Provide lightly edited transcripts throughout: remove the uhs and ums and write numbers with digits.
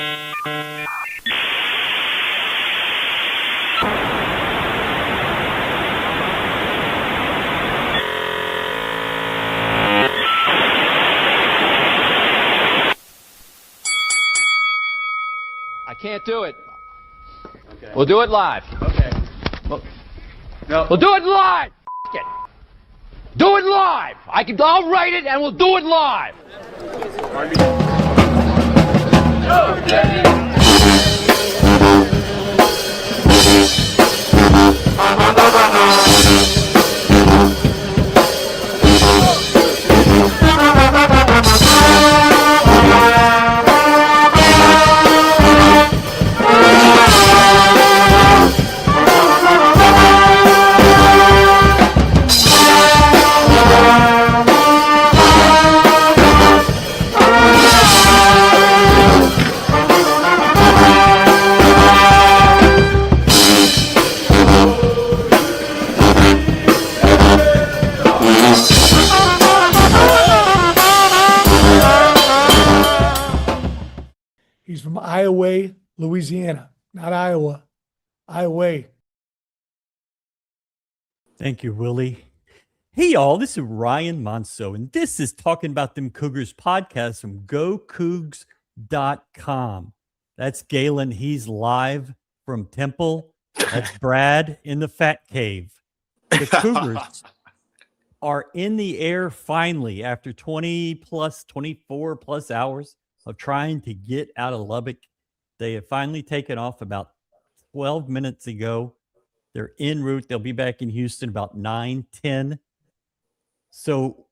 I can't do it. Okay. We'll do it live. Okay. No. We'll do it live. F it. Do it live. I'll write it and we'll do it live. He's from Iowa, Louisiana, not Iowa. Iowa. Thank you, Willie. Hey, y'all, this is Ryan Monso, and this is Talking About Them Cougars podcast from GoCoogs.com. That's Galen. He's live from Temple. That's Brad in the Fat Cave. The Cougars are in the air finally after 24 plus hours of trying to get out of Lubbock. They have finally taken off about 12 minutes ago. They're en route. They'll be back in Houston about 9:10. So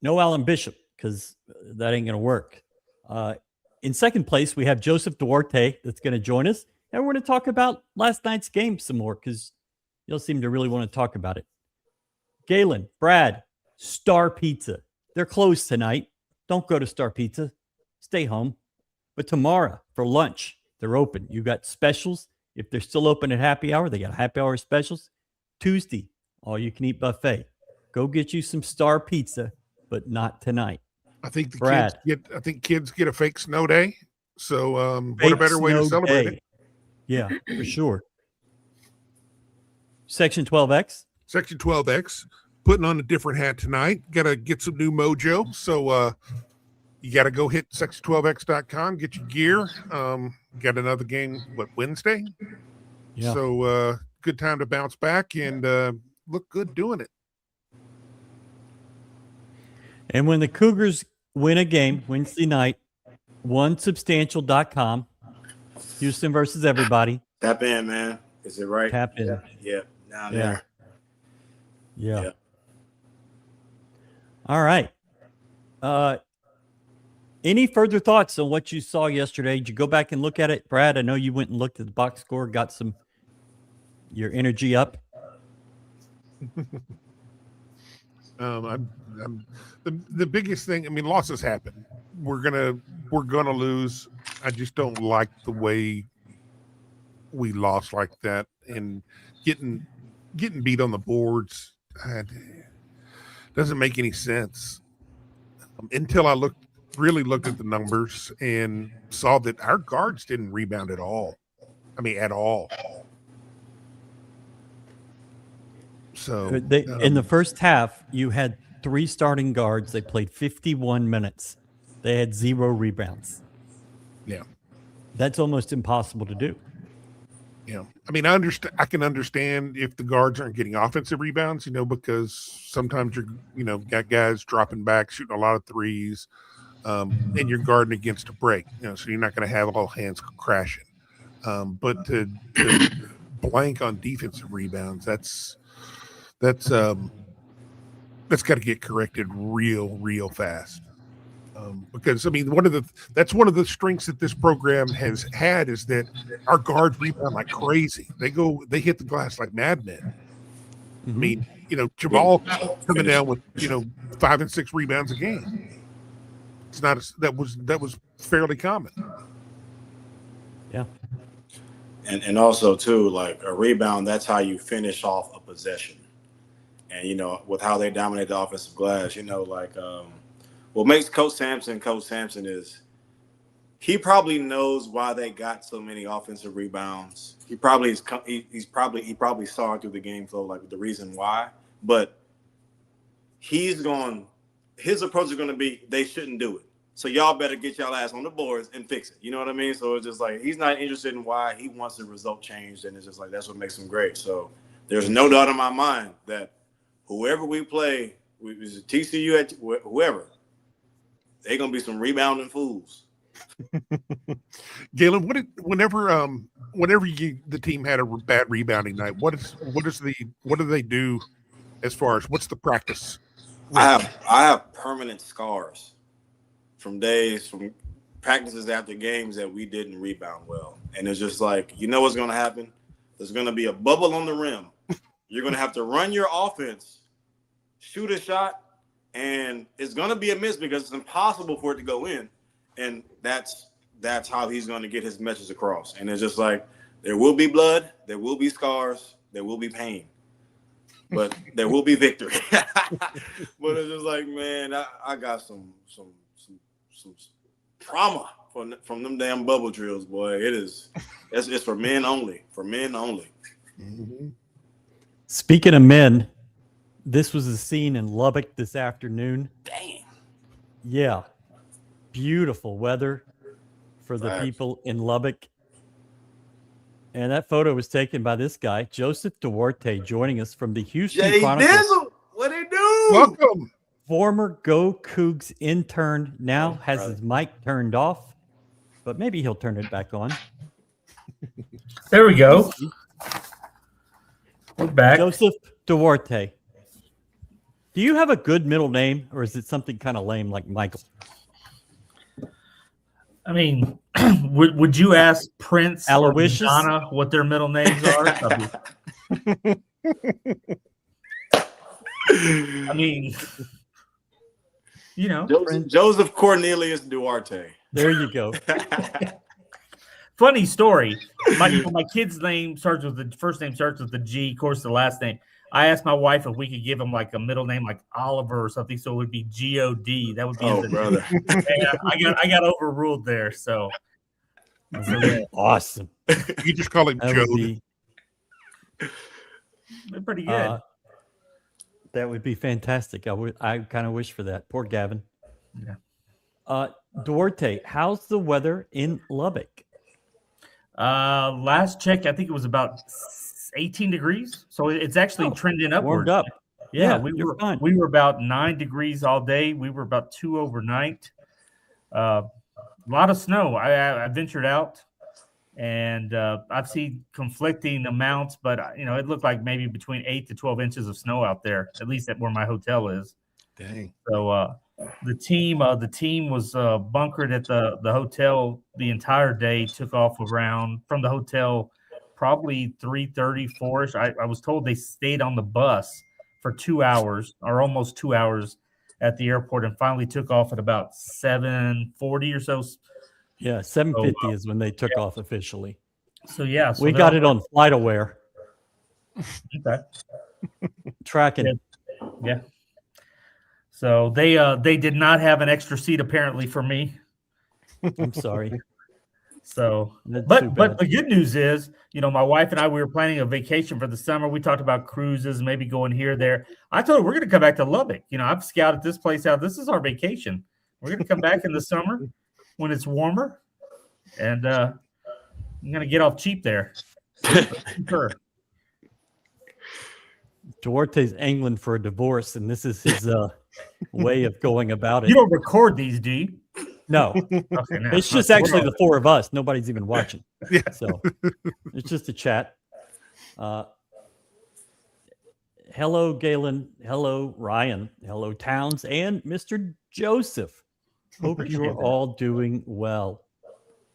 no Alan Bishop, because that ain't going to work. In second place, we have Joseph Dwarte that's going to join us. And we're going to talk about last night's game some more, because you'll seem to really want to talk about it. Galen, Brad, Star Pizza. They're closed tonight. Don't go to Star Pizza. Stay home. But tomorrow for lunch, they're open. You got specials. If they're still open at happy hour, they got happy hour specials. Tuesday, all you can eat buffet. Go get you some Star Pizza, but not tonight. I think Brad, kids get a fake snow day. So what a better way to celebrate it. Yeah, for sure. Section 12X. Section 12X, putting on a different hat tonight. Got to get some new mojo. So you got to go hit section12x.com, get your gear. Got another game, Wednesday? Yeah. So good time to bounce back and look good doing it. And when the Cougars win a game Wednesday night, onesubstantial.com, Houston versus everybody. Tap in, man. Is it right? Tap in. Yeah. Down there. Yeah. All right. Any further thoughts on what you saw yesterday? Did you go back and look at it, Brad? I know you went and looked at the box score, got your energy up. The biggest thing. I mean, losses happen. We're gonna lose. I just don't like the way we lost like that and getting beat on the boards. Doesn't make any sense. Until I really looked at the numbers and saw that our guards didn't rebound at all. I mean, at all. So in the first half, you had 3 starting guards. They played 51 minutes. They had 0 rebounds. Yeah. That's almost impossible to do. Yeah. I mean, I can understand if the guards aren't getting offensive rebounds, because sometimes you're, got guys dropping back, shooting a lot of threes, and you're guarding against a break, so you're not going to have all hands crashing. But to blank on defensive rebounds, that's got to get corrected real fast. Because I mean, that's one of the strengths that this program has had is that our guards rebound like crazy. They hit the glass like madmen. Mm-hmm. I mean, Jamal coming down with 5 and 6 rebounds a game. It's not that was fairly common. Yeah. And also too, like a rebound, that's how you finish off a possession. And with how they dominate the offensive glass, what makes Coach Sampson is he probably knows why they got so many offensive rebounds. He probably saw it through the game flow, like the reason why. But his approach is going to be, they shouldn't do it. So y'all better get y'all ass on the boards and fix it. You know what I mean? So it's just like, he's not interested in why. He wants the result changed. And it's just like, that's what makes him great. So there's no doubt in my mind that whoever we play, is it TCU, at whoever, they're going to be some rebounding fools. Galen, whenever the team had a bad rebounding night, what do they do as far as what's the practice? I have permanent scars from practices after games that we didn't rebound well. And it's just like, you know what's going to happen? There's going to be a bubble on the rim. You're going to have to run your offense, shoot a shot, and it's going to be a miss because it's impossible for it to go in. And that's how he's going to get his message across. And it's just like, there will be blood, there will be scars, there will be pain, but there will be victory. But it's just like, man, I got some trauma from them damn bubble drills, boy. It's for men only. For men only. Mm-hmm. Speaking of men, this was a scene in Lubbock this afternoon. Dang. Yeah. Beautiful weather for the people in Lubbock. And that photo was taken by this guy, Joseph Dwarte, joining us from the Houston Chronicles. Dizzle, what they do? Welcome. Former GoCoogs intern, now has his mic turned off, but maybe he'll turn it back on. There we go. We're back. Joseph Dwarte. Do you have a good middle name, or is it something kind of lame like Michael? I mean, would you ask Prince or Aloysius? Madonna what their middle names are? I mean, you know. Joseph Cornelius Duarte. There you go. Funny story. My kid's name starts with the first name starts with the G, of course, the last name. I asked my wife if we could give him like a middle name like Oliver or something, so it would be G-O-D. That would be brother. I got overruled there. So yeah. Awesome. You just call him Joe. They're pretty good. That would be fantastic. I kind of wish for that. Poor Gavin. Yeah. Duarte, how's the weather in Lubbock? Last check, I think it was about 18 degrees. So it's actually trending upward. Warmed up. Yeah, fine. we were about 9 degrees all day. We were about 2 overnight. A lot of snow. I ventured out, and I've seen conflicting amounts, but it looked like maybe between 8 to 12 inches of snow out there, at least at where my hotel is. Dang. So the team was bunkered at the hotel the entire day. Took off around from the hotel probably 3:30, 4-ish. I was told they stayed on the bus for 2 hours or almost 2 hours at the airport and finally took off at about 7:40 or so. Yeah, 7:50 is when they took off officially. So yeah, we got it on FlightAware. Okay. Tracking. Yeah. So they did not have an extra seat apparently for me. I'm sorry. So, but the good news is, my wife and I, we were planning a vacation for the summer. We talked about cruises, maybe going here, there. I told her we're going to come back to Lubbock. I've scouted this place out. This is our vacation. We're going to come back in the summer when it's warmer, and I'm going to get off cheap there. Sure. Duarte's angling for a divorce, and this is his way of going about it. You don't record these, do you? No, okay, no. It's just actually the four of us. Nobody's even watching. Yeah. So it's just a chat. Hello, Galen. Hello, Ryan. Hello, Towns, and Mr. Joseph. Hope you are all doing well.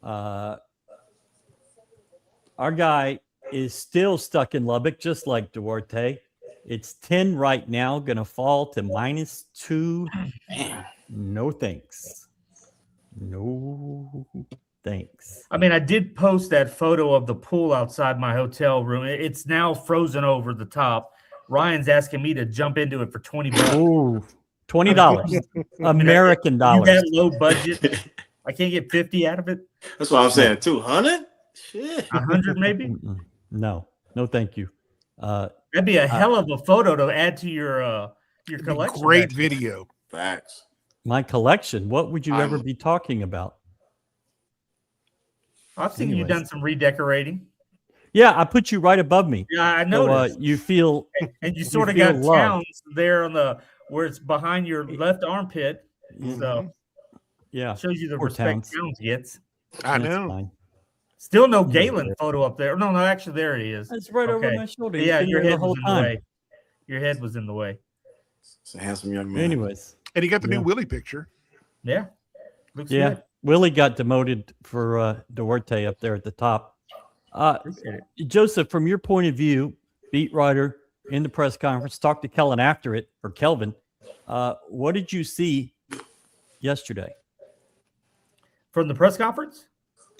Our guy is still stuck in Lubbock, just like Duarte. It's 10 right now, going to fall to -2. No thanks. No thanks. I mean, I did post that photo of the pool outside my hotel room. It's now frozen over the top. Ryan's asking me to jump into it for $20. Ooh, $20. American dollars. That low budget. I can't get 50 out of it. That's what I'm saying. 200? Shit. 100 maybe. No, thank you. That'd be a hell of a photo to add to your collection. Great video. Facts. My collection. What would you ever be talking about? I've seen you done some redecorating. Yeah, I put you right above me. Yeah, I noticed. So, you feel, and you sort of got loved. Towns there on where it's behind your left armpit. So yeah, shows you the respect Towns gets. I know. Fine. Still no Galen photo up there. No, actually there he is. That's right over my shoulder. Yeah, your head was in the way. Your head was in the way. It's a handsome young man. Anyways, and he got the new Willie picture. Yeah, looks good. Willie got demoted for Dwarte up there at the top. Joseph, from your point of view, beat writer in the press conference, talked to Kelvin after it, or Kelvin. What did you see yesterday from the press conference?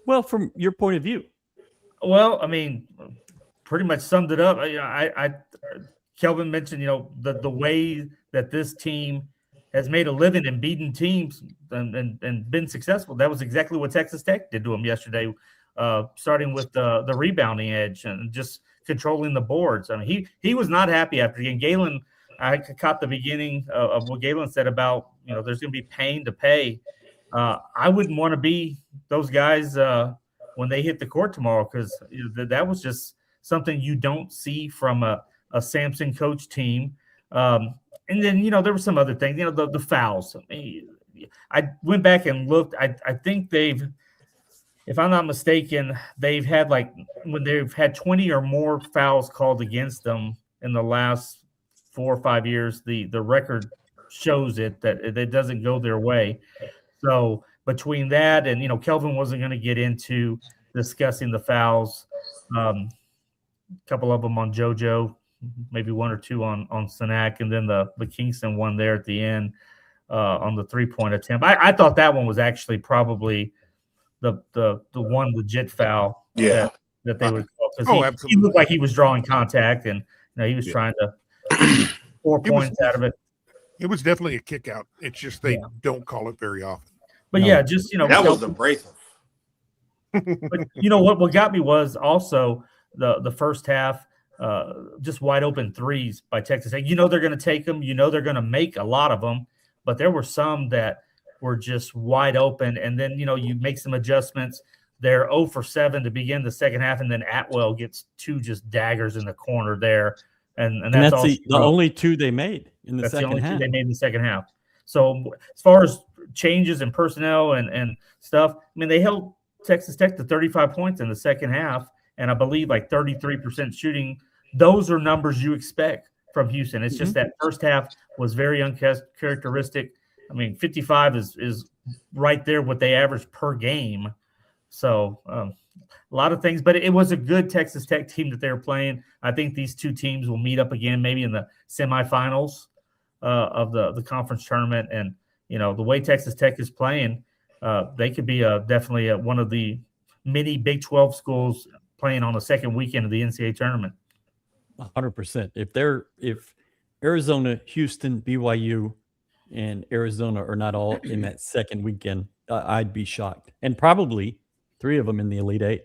Well, from your point of view. Well, I mean, pretty much summed it up. Kelvin mentioned, the way that this team has made a living and beaten teams and been successful. That was exactly what Texas Tech did to them yesterday, starting with the rebounding edge and just controlling the boards. I mean, he was not happy after the game. Galen, I caught the beginning of what Galen said about, there's going to be pain to pay. I wouldn't want to be those guys when they hit the court tomorrow, because that was just something you don't see from a Sampson coach team. And then, there were some other things, the fouls. I went back and looked. I think they've, if I'm not mistaken, they've had when they've had 20 or more fouls called against them in the last 4 or 5 years, the record shows that it doesn't go their way. So between that and, Kelvin wasn't going to get into discussing the fouls, a couple of them on JoJo, maybe 1 or 2 on Sanak, and then the Kingston one there at the end on the 3-point attempt. I thought that one was actually probably the one legit foul that they would call, because he looked like he was drawing contact, and he was trying to 4 points out of it. It was definitely a kick out. It's just they don't call it very often. But just that was abrasive. But what got me was also the first half, just wide open threes by Texas Tech. They're going to take them. They're going to make a lot of them, but there were some that were just wide open. And then you make some adjustments. They're 0 for 7 to begin the second half, and then Atwell gets 2 just daggers in the corner there, and that's the only 2 they made in the second half. That's the only 2 they made in the second half. So as far as changes in personnel and stuff, they held Texas Tech to 35 points in the second half, and I believe 33% shooting. Those are numbers you expect from Houston. It's just that first half was very uncharacteristic. 55 is right there what they average per game. So a lot of things, but it was a good Texas Tech team that they were playing. I think these 2 teams will meet up again, maybe in the semifinals of the conference tournament. And, the way Texas Tech is playing, they could be definitely one of the many Big 12 schools playing on the second weekend of the NCAA tournament. 100%. If Arizona, Houston, BYU, and Arizona are not all in that second weekend, I'd be shocked. And probably 3 of them in the Elite 8.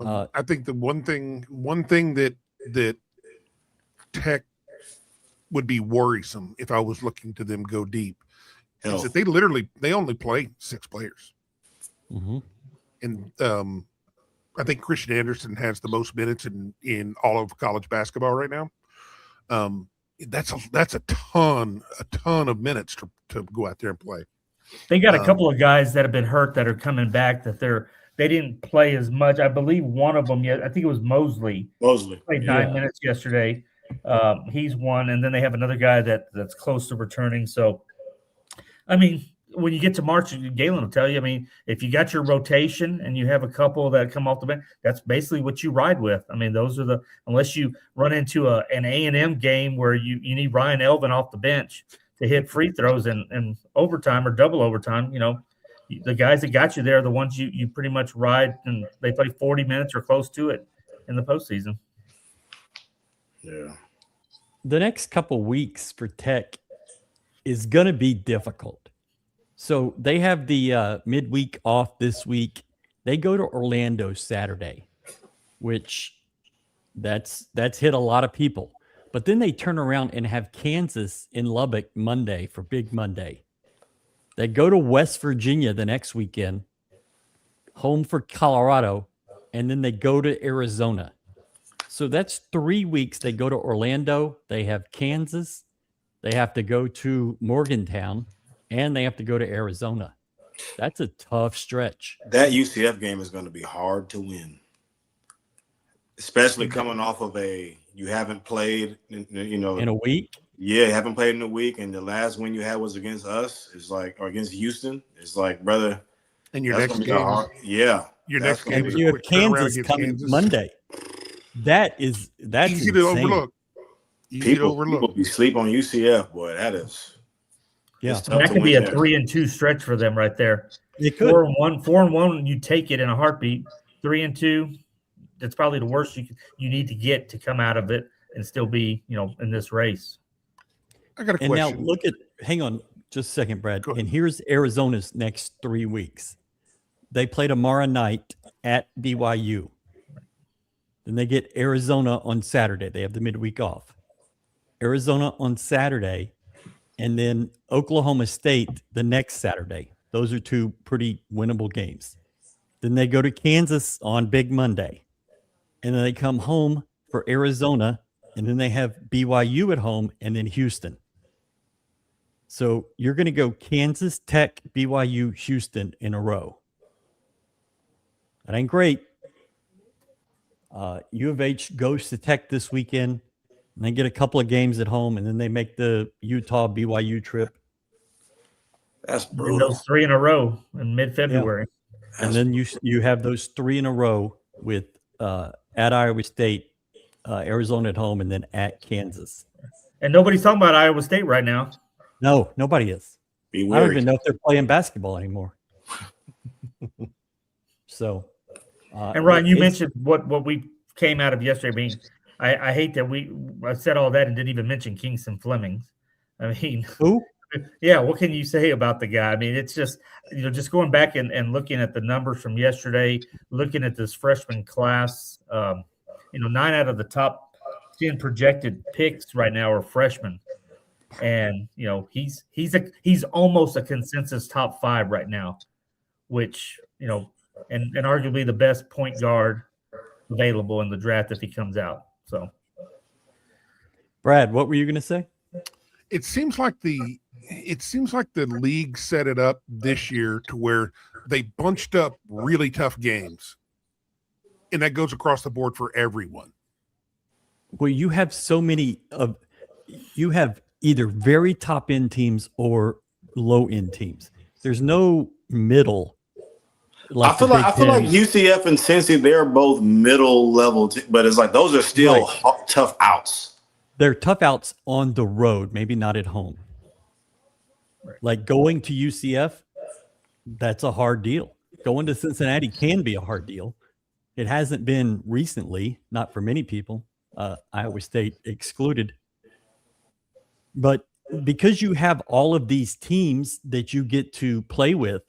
I think the one thing that Tech would be worrisome if I was looking to them go deep is that they only play 6 players. And I think Christian Anderson has the most minutes in all of college basketball right now. That's a ton of minutes to go out there and play. They got a couple of guys that have been hurt that are coming back that they didn't play as much. I believe one of them, I think it was Mosley. Played 9 minutes yesterday. He's one, and then they have another guy that's close to returning. So, when you get to March, Galen will tell you, if you got your rotation and you have a couple that come off the bench, that's basically what you ride with. Those are unless you run into an A&M game where you need Ryan Elvin off the bench to hit free throws and overtime or double overtime, the guys that got you there are the ones you pretty much ride, and they play 40 minutes or close to it in the postseason. Yeah. The next couple weeks for Tech is going to be difficult. So they have the midweek off this week. They go to Orlando Saturday, which that's hit a lot of people. But then they turn around and have Kansas in Lubbock Monday for Big Monday. They go to West Virginia the next weekend, home for Colorado, and then they go to Arizona. So that's 3 weeks. They go to Orlando. They have Kansas. They have to go to Morgantown, and they have to go to Arizona. That's a tough stretch. That UCF game is going to be hard to win, especially coming off of you haven't played, in a week. Yeah, you haven't played in a week, and the last win you had was against us. It's like, or against Houston. It's like, brother. And your next game, your next game, and you have Kansas coming Monday. That's easy insane. to overlook. People be sleep on UCF, boy. That is. Yeah, that could be a 3-2 stretch for them right there. It could. 4-1, you take it in a heartbeat. 3-2, that's probably the worst you need to get to come out of it and still be, in this race. I got a question. And now hang on just a second, Brad. And here's Arizona's next 3 weeks. They play tomorrow night at BYU. Then they get Arizona on Saturday. They have the midweek off. Arizona on Saturday, and then Oklahoma State the next Saturday. Those are 2 pretty winnable games. Then they go to Kansas on Big Monday. And then they come home for Arizona, and then they have BYU at home and then Houston. So you're going to go Kansas, Tech, BYU, Houston in a row. That ain't great. U of H goes to Tech this weekend, and they get a couple of games at home, and then they make the Utah BYU trip. That's brutal. Those 3 in a row in mid-February. Yeah. And then you have those 3 in a row with at Iowa State, Arizona at home, and then at Kansas. And nobody's talking about Iowa State right now. No, nobody is. Be I don't even know if they're playing basketball anymore. So, and Ryan, you mentioned what we came out of yesterday. I mean, I hate that I said all that and didn't even mention Kingston Flemings. I mean, who? Yeah, what can you say about the guy? I mean, it's just just going back and looking at the numbers from yesterday, looking at this freshman class. 9 out of the top 10 projected picks right now are freshmen. And he's almost a consensus top 5 right now, which and arguably the best point guard available in the draft if he comes out. So, Brad, what were you going to say? It seems like the league set it up this year to where they bunched up really tough games, and that goes across the board for everyone. Well, you have so many you have either very top end teams or low end teams. There's no middle. I feel like UCF and Cincy, they're both middle level, but it's like those are still tough outs. They're tough outs on the road, maybe not at home. Right. Like going to UCF, that's a hard deal. Going to Cincinnati can be a hard deal. It hasn't been recently, not for many people, Iowa State excluded. But because you have all of these teams that you get to play with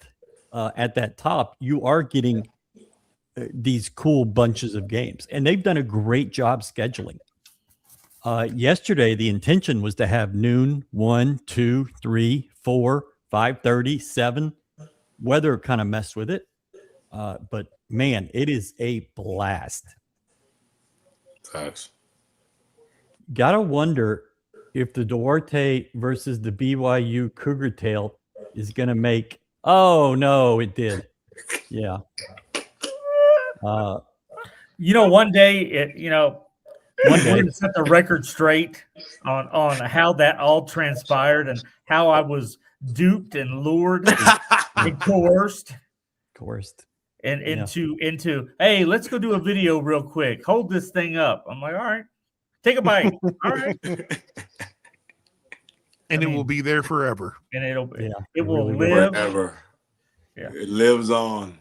at that top, you are getting these cool bunches of games. And they've done a great job scheduling. Yesterday, the intention was to have noon, 1, 2, 3, 4, 5:30, 7. Weather kind of messed with it. But, man, it is a blast. Facts. Got to wonder if the Dwarte versus the BYU Cougar tail is going to make – oh, no, it did. Yeah. One day, we're going to set the record straight on how that all transpired and how I was duped and lured and coerced. And into, hey, let's go do a video real quick. Hold this thing up. I'm like, all right, take a bite. All right. And it will be there forever. And it will really live forever. Yeah. It lives on.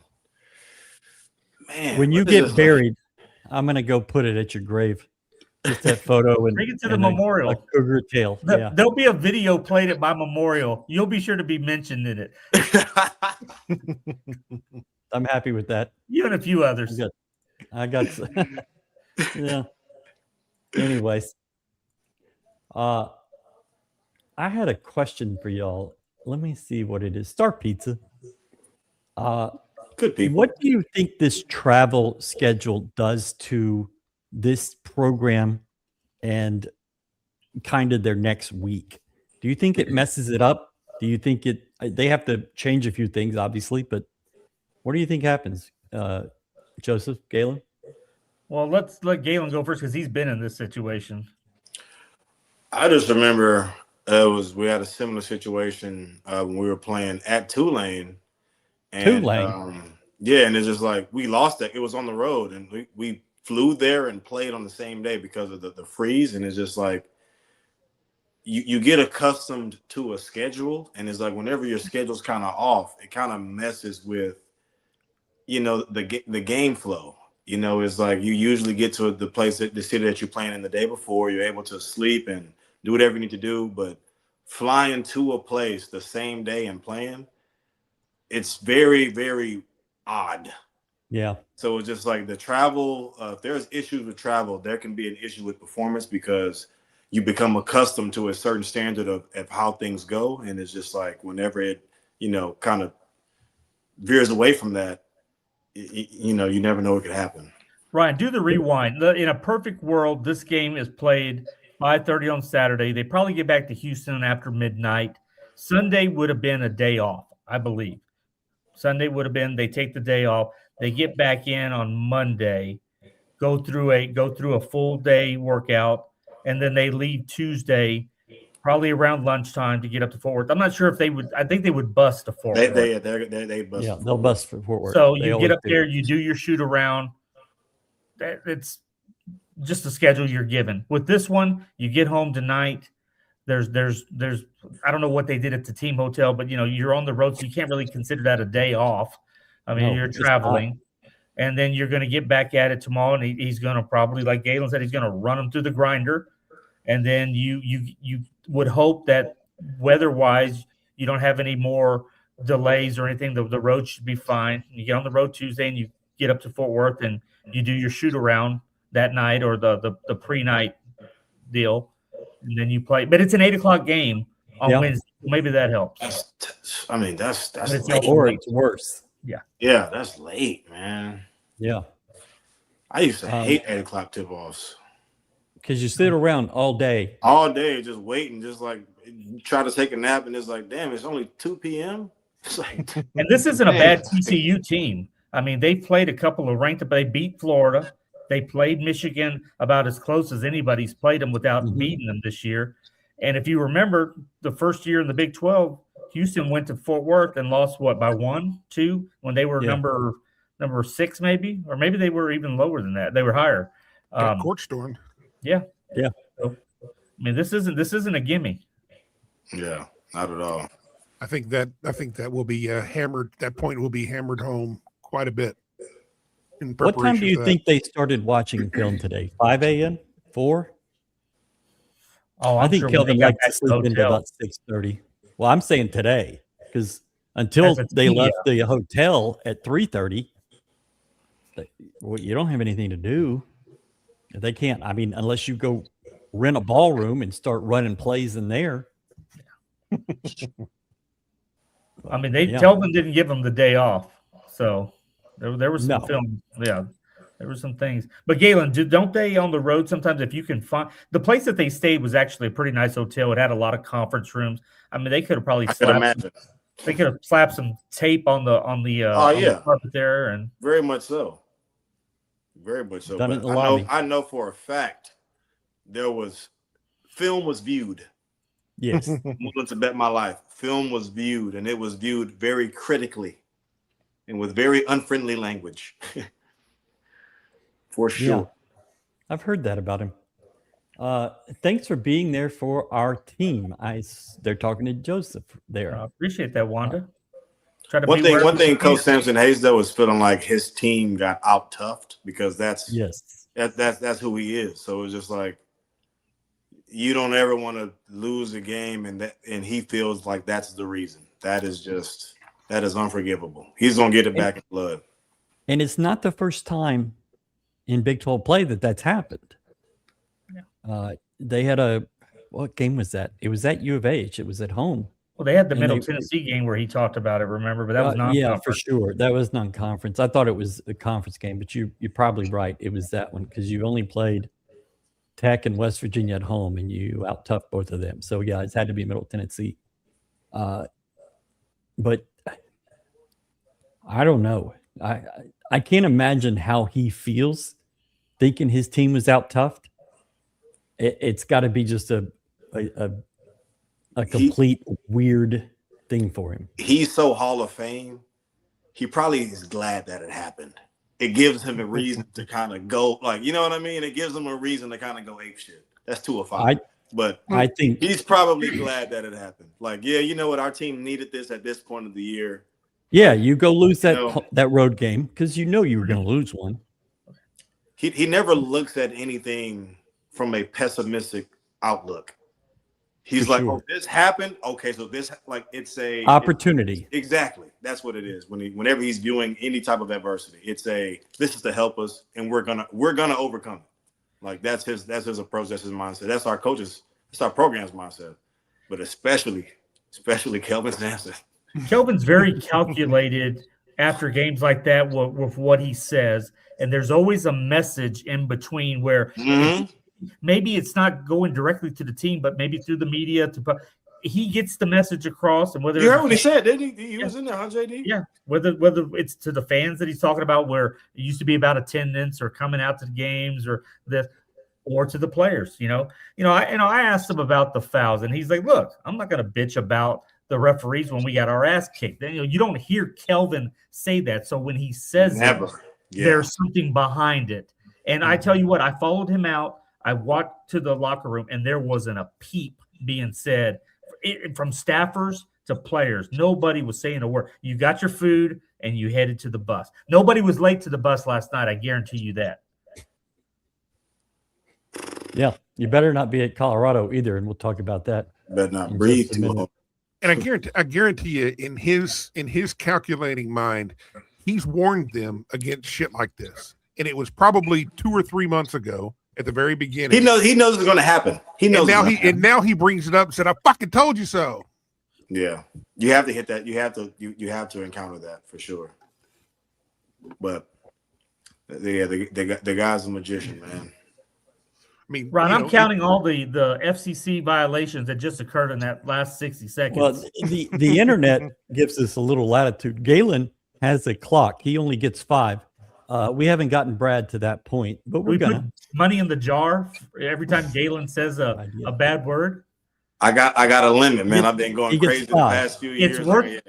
Man, when you get buried, I'm going to go put it at your grave. Just that photo and bring it to the and memorial. a cougar tail. Yeah. There'll be a video played at my memorial. You'll be sure to be mentioned in it. I'm happy with that. You and a few others. I got yeah. Anyways, I had a question for y'all. Let me see what it is. Star Pizza. Good people. What do you think this travel schedule does to this program and kind of their next week? Do you think it messes it up? Do you think they have to change a few things, obviously, but what do you think happens? Joseph, Galen? Well, let's let Galen go first because he's been in this situation. I just remember we had a similar situation when we were playing at Tulane. And, yeah, and it's just like we lost that. It was on the road, and we flew there and played on the same day because of the freeze. And it's just like you get accustomed to a schedule, and it's like whenever your schedule's kind of off, it kind of messes with, the game flow. It's like you usually get to the city that you're playing in the day before. You're able to sleep and do whatever you need to do, but flying to a place the same day and playing, it's very, very odd. Yeah. So it's just like the travel, if there's issues with travel, there can be an issue with performance because you become accustomed to a certain standard of how things go. And it's just like whenever it, kind of veers away from that, you never know what could happen. Ryan, do the rewind. In a perfect world, this game is played 5:30 on Saturday. They probably get back to Houston after midnight. Sunday would have been a day off, I believe. Sunday would have been, they take the day off. They get back in on Monday, go through a full day workout, and then they leave Tuesday, probably around lunchtime to get up to Fort Worth. I'm not sure if they would. I think they would bus to Fort Worth. They bus. Yeah, they'll bus for Fort Worth. So you get up there, you do your shoot around. It's just the schedule you're given. With this one, you get home tonight. There's I don't know what they did at the team hotel, but you're on the road, so you can't really consider that a day off. I mean, you're traveling, and then you're going to get back at it tomorrow, and he's going to probably, like Galen said, he's going to run them through the grinder, and then you would hope that weather-wise you don't have any more delays or anything. The road should be fine. You get on the road Tuesday, and you get up to Fort Worth, and you do your shoot around that night or the pre-night deal. And then you play, but it's an 8:00 game on Wednesday. Maybe that helps. That's late. Or it's worse. Yeah, that's late, man. Yeah. I used to hate 8:00 tip-offs. Because you sit around all day. All day, just waiting, just like try to take a nap, and it's like, damn, it's only 2 p.m. It's like, and this isn't a bad TCU team. I mean, they played a couple of ranked, but they beat Florida. They played Michigan about as close as anybody's played them without beating them this year. And if you remember, the first year in the Big 12, Houston went to Fort Worth and lost by 1, 2 when they were number 6, maybe, or maybe they were even lower than that. They were higher. Court stormed. Yeah. So, I mean, this isn't a gimme. Yeah, not at all. I think that will be hammered. That point will be hammered home quite a bit. What time do you think they started watching film today? 5 a.m.? 4? Oh, I think Kelvin liked to sleep until about 6:30. Well, I'm saying today because until they left the hotel at 3:30, you don't have anything to do. They can't. I mean, unless you go rent a ballroom and start running plays in there. I mean, Kelvin didn't give them the day off, so. There was some film. Yeah, there were some things. But Galen, don't they on the road sometimes, if you can find the place that they stayed was actually a pretty nice hotel. It had a lot of conference rooms. I mean, they could have probably slapped some tape on the carpet there, and very much so. Very much so. Done it in the lobby. I know for a fact film was viewed. Yes. I'm willing to bet my life. Film was viewed, and it was viewed very critically. And with very unfriendly language. For sure. Yeah, I've heard that about him. Thanks for being there for our team. They're talking to Joseph there. I appreciate that, Wanda. One thing Coach Samson Hayes, though, is feeling like his team got out-toughed because that's That's who he is. So it's just like you don't ever want to lose a game, and he feels like that's the reason. That is unforgivable. He's gonna get it back in blood. And it's not the first time in Big 12 play that's happened. They had what game was that? It was at U of H. It was at home. Well, they had the Middle Tennessee game where he talked about it, remember? But that was non-conference. Yeah, for sure. That was non-conference. I thought it was a conference game, but you're probably right. It was that one because you only played Tech and West Virginia at home, and you out-toughed both of them. So, yeah, it's had to be Middle Tennessee. But I don't know. I can't imagine how he feels thinking his team was out-toughed. It's got to be just a complete weird thing for him. He's so Hall of Fame. He probably is glad that it happened. It gives him a reason to kind of go, like, you know what I mean? It gives him a reason to kind of go ape shit. That's 2 or 5. But I think he's probably glad that it happened. Like, yeah, you know what? Our team needed this at this point of the year. Yeah, you go lose that road game because you know you were going to lose one. He never looks at anything from a pessimistic outlook. He's like, oh, this happened. Okay, so this, like, it's a opportunity. Exactly. That's what it is. Whenever he's viewing any type of adversity, it's this is to help us, and we're gonna overcome it. Like that's his approach. That's his mindset. That's our coaches. That's our program's mindset. But especially Kelvin Sampson. Kelvin's very calculated after games like that with what he says, and there's always a message in between where. Mm-hmm. Maybe it's not going directly to the team, but maybe through the media. He gets the message across, and whether you heard what he said, didn't he? He was in there, huh, JD? Yeah. Whether it's to the fans that he's talking about, where it used to be about attendance or coming out to the games or to the players. I asked him about the fouls, and he's like, "Look, I'm not going to bitch about the referees when we got our ass kicked." You don't hear Kelvin say that, so when he says there's something behind it. And I tell you what, I followed him out. I walked to the locker room, and there wasn't a peep being said from staffers to players. Nobody was saying a word. You got your food, and you headed to the bus. Nobody was late to the bus last night. I guarantee you that. Yeah, you better not be at Colorado either, and we'll talk about that. Better not breathe too long. And I guarantee you, in his calculating mind, he's warned them against shit like this. And it was probably 2 or 3 months ago. At the very beginning, he knows it's going to happen. He knows. And now he brings it up and said, "I fucking told you so." Yeah, you have to hit that. You have to encounter that for sure. But the guy's a magician, man. I mean, Ron, I'm counting all the FCC violations that just occurred in that last 60 seconds. Well, the internet gives us a little latitude. Galen has a clock. He only gets 5. We haven't gotten Brad to that point, but we're gonna put money in the jar every time Galen says a bad word. I got a limit, man. I've been going crazy the past few years. It's worth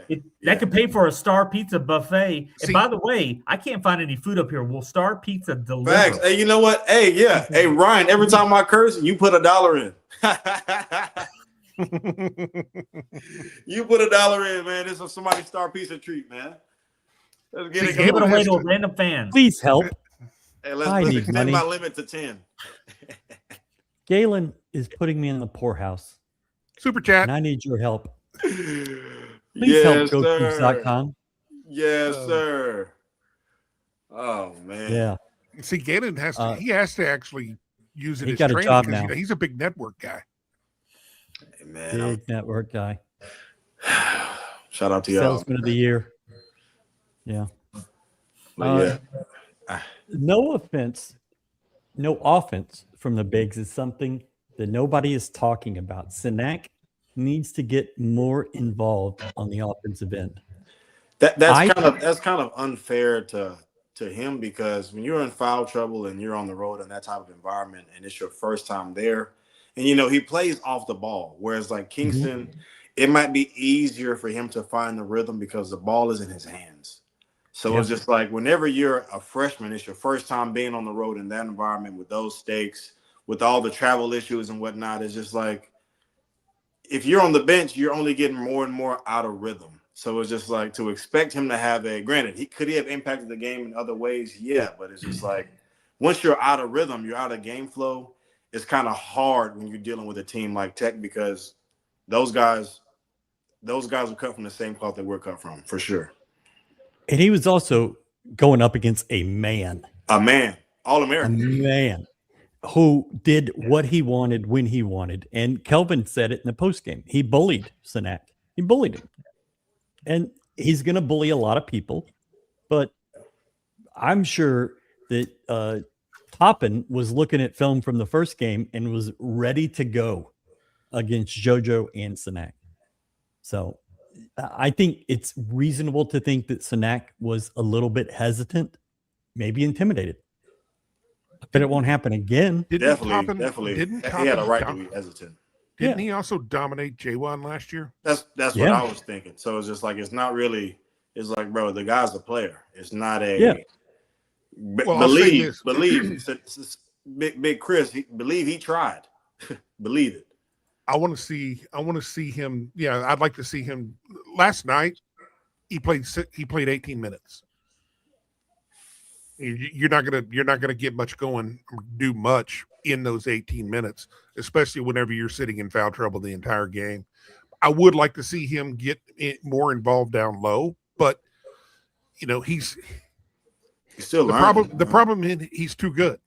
that could pay for a Star Pizza buffet. And by the way, I can't find any food up here. Will Star Pizza deliver? Facts. Hey, you know what? Hey, yeah. Hey, Ryan. Every time I curse, you put $1 in. You put $1 in, man. This is somebody's Star Pizza treat, man. Let's get it. Give it away to a random fan. Please help. Hey, let's extend my limit to 10. Galen is putting me in the poorhouse. Super chat. And I need your help. Please help GoCoogs.com. Yes, sir. Oh man. Yeah. See, Galen has to actually use it as got training a job because now. He's a big network guy. Hey, man. Big network guy. Shout out to y'all. Salesman of the year. Yeah. No offense, no offense from the Bigs is something that nobody is talking about. Sinak needs to get more involved on the offensive end. That's kind of unfair to him because when you're in foul trouble and you're on the road in that type of environment and it's your first time there, and he plays off the ball, whereas like Kingston, it might be easier for him to find the rhythm because the ball is in his hands. So it's just like whenever you're a freshman, it's your first time being on the road in that environment with those stakes, with all the travel issues and whatnot. It's just like if you're on the bench, you're only getting more and more out of rhythm. So it's just like to expect him to have granted, could he have impacted the game in other ways? Yeah, but it's just like once you're out of rhythm, you're out of game flow. It's kind of hard when you're dealing with a team like Tech because those guys are cut from the same cloth that we're cut from, for sure. And he was also going up against a man, All-American. a man who did what he wanted when he wanted. And Kelvin said it in the postgame. He bullied Sanak. He bullied him. And he's going to bully a lot of people. But I'm sure that Toppin was looking at film from the first game and was ready to go against JoJo and Sanak. So I think it's reasonable to think that Sanak was a little bit hesitant, maybe intimidated. But it won't happen again. Definitely. Didn't He had a right to be hesitant. Didn't he also dominate J1 last year? That's what I was thinking. So it's just like it's not really. It's like, bro, the guy's a player. It's not a believe. Big Chris. He tried. Believe it. I want to see him. Yeah, I'd like to see him. Last night, he played 18 minutes. You're not gonna get much going, or do much in those 18 minutes, especially whenever you're sitting in foul trouble the entire game. I would like to see him get more involved down low, but he's still the problem is he's too good.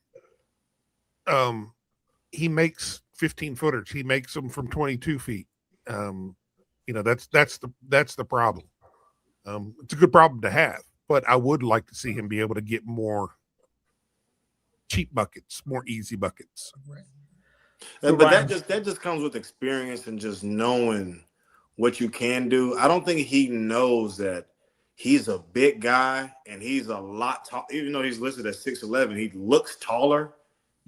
He makes 15-footers. He makes them from 22 feet. That's the problem. It's a good problem to have, but I would like to see him be able to get more cheap buckets, more easy buckets. Right. But that just comes with experience and just knowing what you can do. I don't think he knows that he's a big guy and he's a lot tall. Even though he's listed as 6'11", he looks taller.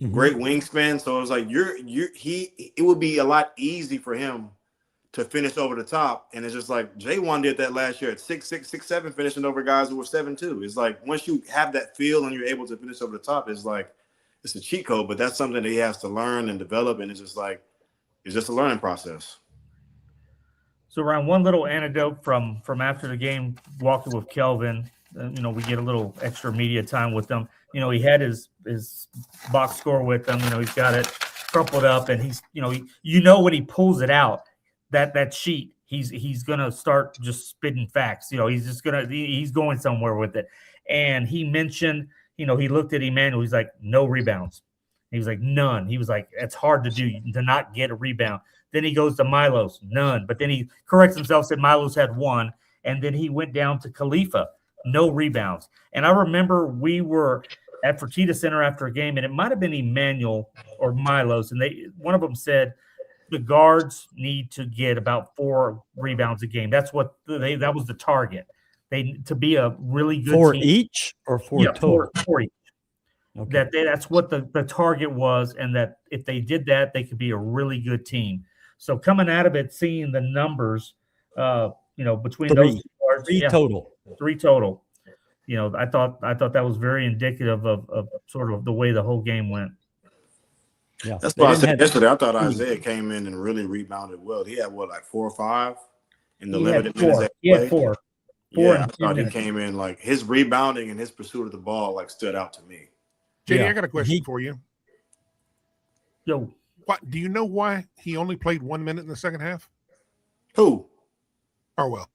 Mm-hmm. Great wingspan. So it's like it would be a lot easy for him to finish over the top. And it's just like J1 did that last year at 6'6", 6'7", finishing over guys who were 7'2". It's like once you have that feel and you're able to finish over the top, it's like it's a cheat code, but that's something that he has to learn and develop. And it's just a learning process. So Ryan, one little anecdote from after the game, walking with Kelvin, we get a little extra media time with them. He had his box score with them. He's got it crumpled up, and he's, when he pulls it out, that sheet, he's gonna start just spitting facts. He's going somewhere with it. And he mentioned, he looked at Emmanuel. He's like, no rebounds. He was like, none. He was like, it's hard to not get a rebound. Then he goes to Milos, none. But then he corrects himself, said Milos had one, and then he went down to Khalifa, no rebounds. And I remember we were at Fertitta Center after a game, and it might have been Emmanuel or Milos, and one of them said the guards need to get about 4 rebounds a game. That's what that was the target. To be a really good 4 team. Each or 4 total? 4 each. Okay. That's what the target was, and that if they did that, they could be a really good team. So coming out of it, seeing the numbers, between those two guards, 3 total. 3 total. I thought that was very indicative of sort of the way the whole game went. Yeah, that's what I said yesterday. I thought Isaiah came in and really rebounded well. He had 4 or 5 in the limited minutes. He had 4. I thought he came in like his rebounding and his pursuit of the ball stood out to me. JD, I got a question for you. Yo, do you know why he only played 1 minute in the second half? Who? Orwell.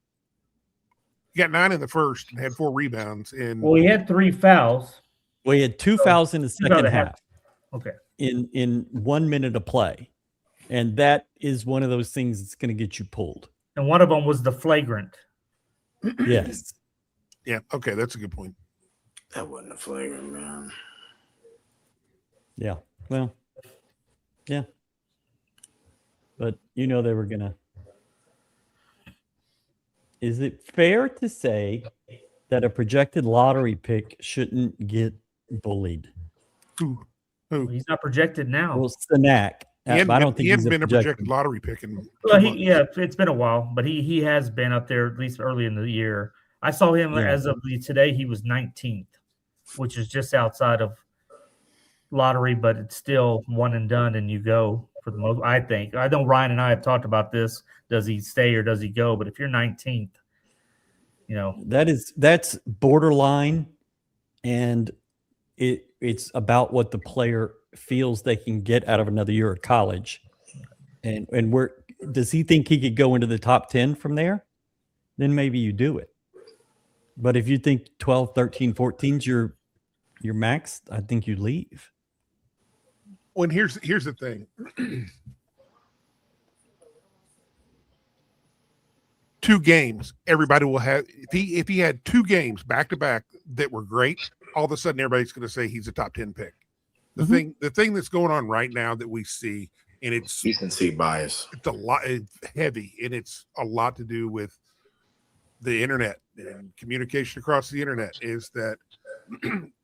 He got 9 in the first and had 4 rebounds. He had 3 fouls. Well, he had 2 fouls in the second half. Okay. In 1 minute of play. And that is one of those things that's going to get you pulled. And one of them was the flagrant. Yes. Yeah. Okay. That's a good point. That wasn't a flagrant, man. Yeah. Well, yeah. But they were going to. Is it fair to say that a projected lottery pick shouldn't get bullied? Who? He's not projected now. Well, Sanak. I don't think he hasn't been a projected lottery pick in. Well, it's been a while, but he has been up there at least early in the year. I saw him as of today. He was 19th, which is just outside of lottery, but it's still one and done, and you go for the most. I think. I know Ryan and I have talked about this. Does he stay or does he go? But if you're 19th, that's borderline, and it it's about what the player feels they can get out of another year at college. And where does he think he could go into the top 10 from there? Then maybe you do it. But if you think 12, 13, 14's your max, I think you leave. Well, here's the thing. 2 games, everybody will have. If he had 2 games back to back that were great, all of a sudden everybody's going to say he's a top 10 pick. The thing that's going on right now that we see, and it's recency bias. It's a lot, it's heavy, and it's a lot to do with the internet and communication across the internet. Is that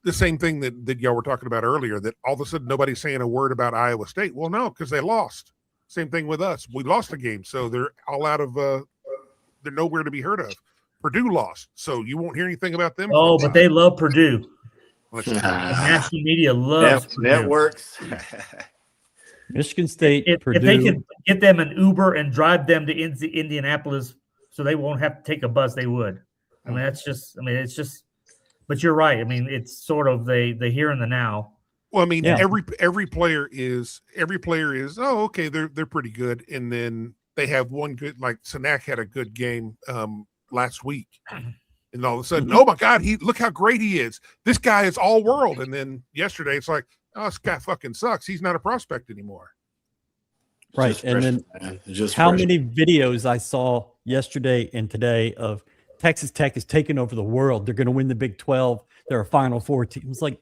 the same thing that y'all were talking about earlier? That all of a sudden nobody's saying a word about Iowa State. Well, no, because they lost. Same thing with us. We lost a game, so they're all out of. They're nowhere to be heard of. Purdue lost, so you won't hear anything about them. Oh, but they love Purdue. The national media loves Purdue. Networks. Michigan State, Purdue. If they can get them an Uber and drive them to Indianapolis so they won't have to take a bus, they would. I mean, it's just, but you're right. I mean, it's sort of the here and the now. Well, I mean, every player is, oh, okay, they're pretty good. And then they have one good, like Sanak had a good game last week. And all of a sudden, oh my God, look how great he is. This guy is all world. And then yesterday it's like, oh, this guy fucking sucks. He's not a prospect anymore. Right. And then how many videos I saw yesterday and today of Texas Tech is taking over the world. They're going to win the Big 12. They're a Final Four team. It's like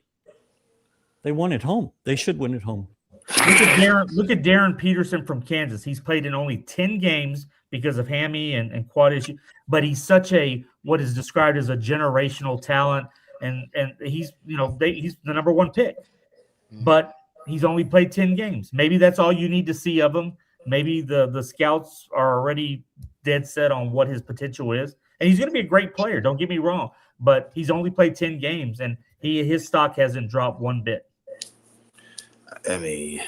they won at home. They should win at home. Look at Darren Peterson from Kansas. He's played in only 10 games because of hammy and quad issue, but he's such a what is described as a generational talent, and he's he's the number 1 pick, but he's only played 10 games. Maybe that's all you need to see of him. Maybe the scouts are already dead set on what his potential is, and he's going to be a great player. Don't get me wrong, but he's only played 10 games, and his stock hasn't dropped one bit. I mean,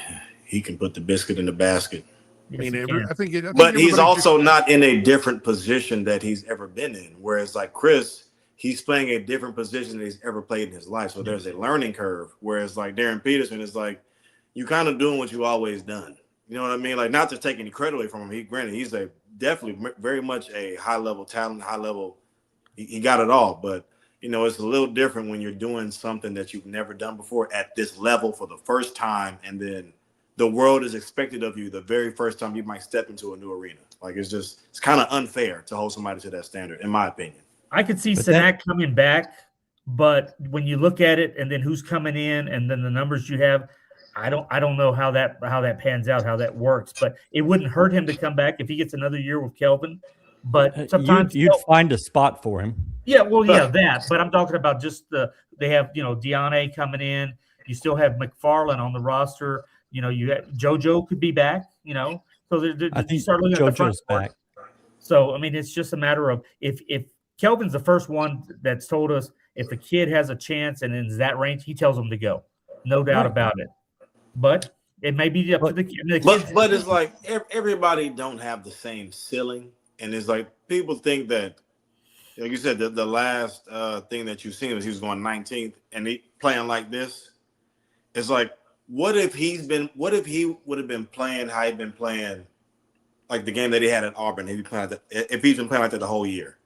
he can put the biscuit in the basket. I think but he's also not in a different position that he's ever been in. Whereas like Chris, he's playing a different position than he's ever played in his life. So there's a learning curve. Whereas like Darren Peterson is like, you kind of doing what you always done. You know what I mean? Like, not to take any credit away from him. Granted, he's definitely very much a high level talent, high level. He got it all, but it's a little different when you're doing something that you've never done before at this level for the first time, and then the world is expected of you the very first time you might step into a new arena. Like, it's kind of unfair to hold somebody to that standard, in my opinion. I could see Sanak coming back, but when you look at it and then who's coming in and then the numbers you have, I don't know how that pans out, how that works. But it wouldn't hurt him to come back if he gets another year with Kelvin. But sometimes you'd find a spot for him. Yeah, well, yeah, that. But I'm talking about just they have Deanne coming in. You still have McFarland on the roster. You have JoJo could be back. So I think you start looking at the front JoJo's back. So I mean, it's just a matter of if Kelvin's the first one that's told us if the kid has a chance and in that range, he tells them to go, no doubt about it. But it may be up to the kids. But it's like everybody don't have the same ceiling. And it's like people think that, like you said, the last thing that you've seen was he was going 19th and he playing like this. It's like, what if he would have been playing how he'd been playing, like the game that he had at Auburn? If he's been playing like that the whole year,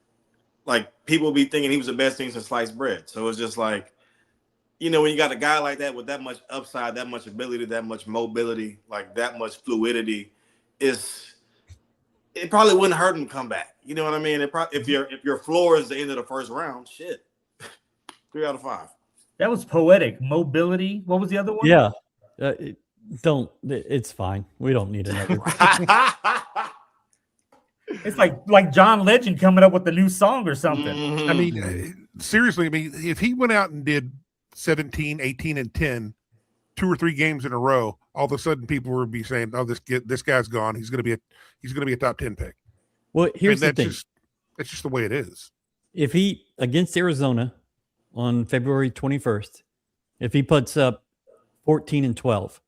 like people be thinking he was the best thing since sliced bread. So it's just like, when you got a guy like that with that much upside, that much ability, that much mobility, like that much fluidity, it probably wouldn't hurt him to come back. You know what I mean? If your floor is the end of the first round, shit, 3 out of 5. That was poetic. Mobility. What was the other one? Yeah. It's fine. We don't need another. It's like John Legend coming up with a new song or something. Mm-hmm. I mean, seriously, if he went out and did 17, 18, and 10, 2 or 3 games in a row, all of a sudden people would be saying, "Oh, this guy's gone. He's going to be a top 10 pick." Well, here's the thing. That's just the way it is. If he against Arizona on February 21st, if he puts up 14 and 12,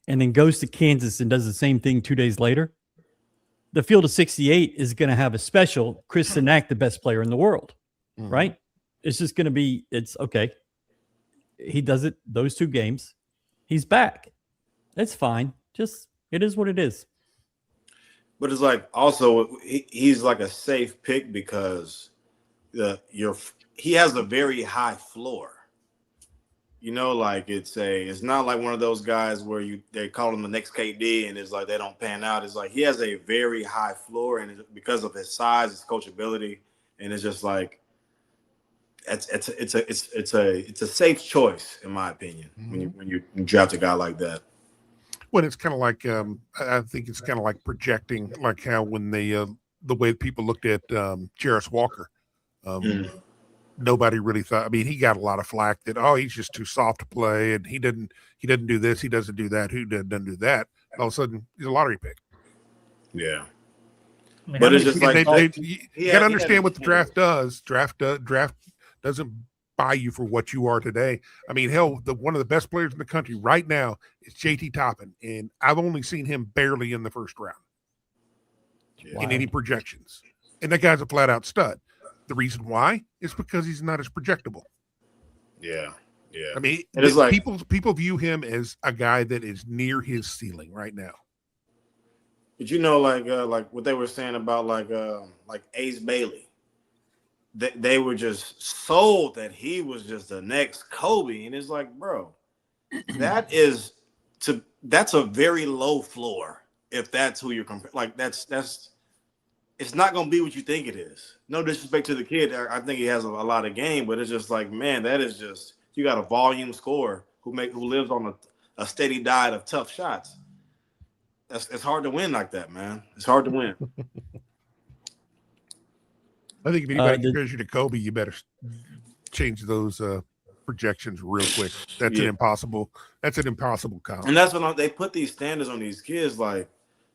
and then goes to Kansas and does the same thing 2 days later, the field of 68 is going to have a special Chris Sanak, the best player in the world, right? It's just going to be. It's okay. He does it those 2 games. He's back. It's fine. Just it is what it is. But it's like also he's like a safe pick because he has a very high floor. You know, like it's not like one of those guys where they call him the next KD and it's like they don't pan out. It's like he has a very high floor, and because of his size, his coachability, and it's just like it's a safe choice in my opinion when you draft a guy like that. When it's kind of like I think it's kind of like projecting, like how when the way people looked at Jarris Walker. Nobody really thought. I mean, he got a lot of flack that he's just too soft to play, and he doesn't do this, he doesn't do that, doesn't do that. All of a sudden, he's a lottery pick. Yeah, I mean, but it's just like you got to understand what the draft does. Draft doesn't buy you for what you are today. I mean, hell, one of the best players in the country right now is JT Toppin, and I've only seen him barely in the first round in any projections, and that guy's a flat out stud. The reason why is because he's not as projectable. Yeah. I mean, it's like people view him as a guy that is near his ceiling right now. But you know, like what they were saying about like Ace Bailey, they were just sold that he was just the next Kobe, and it's like, bro, that's a very low floor if that's who you're comparing. Like that's. It's not going to be what you think it is. No disrespect to the kid. I think he has a lot of game, but it's just like, man, that is just, you got a volume scorer who lives on a steady diet of tough shots. It's hard to win like that, man. It's hard to win. I think if anybody compares you to Kobe, you better change those projections real quick. That's an impossible comp. And that's when they put these standards on these kids, like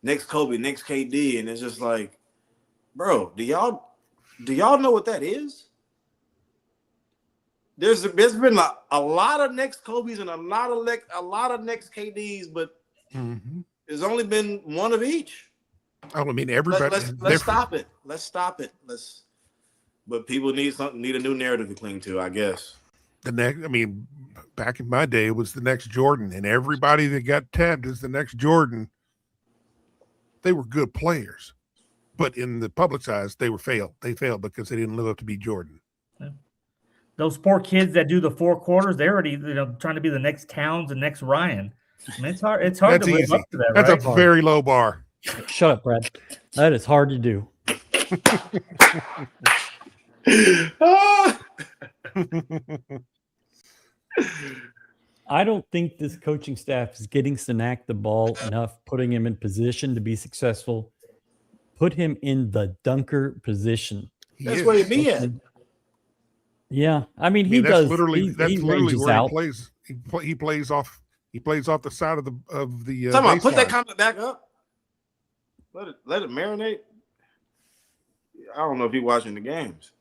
next Kobe, next KD, and it's just like, bro, do y'all know what that is? There's been a lot of next Kobe's and a lot of next KDs, but there's only been one of each. I mean, everybody. Let's stop it. But people need a new narrative to cling to, I guess. Back in my day, it was the next Jordan, and everybody that got tabbed as the next Jordan, they were good players. But in the public's eyes, they failed. They failed because they didn't live up to be Jordan. Yeah. Those poor kids that do the 4 quarters, they're already trying to be the next Towns and next Ryan. I mean, it's hard. It's hard to live up to that. That's a very low bar. Shut up, Brad. That is hard to do. I don't think this coaching staff is getting Sinak the ball enough, putting him in position to be successful. Put him in the dunker position. That's where he'd be at. Yeah, I mean, he does. That's he literally where out. he plays. He plays off. He plays off the side of the. Put that comment back up. Let it marinate. I don't know if he's watching the games.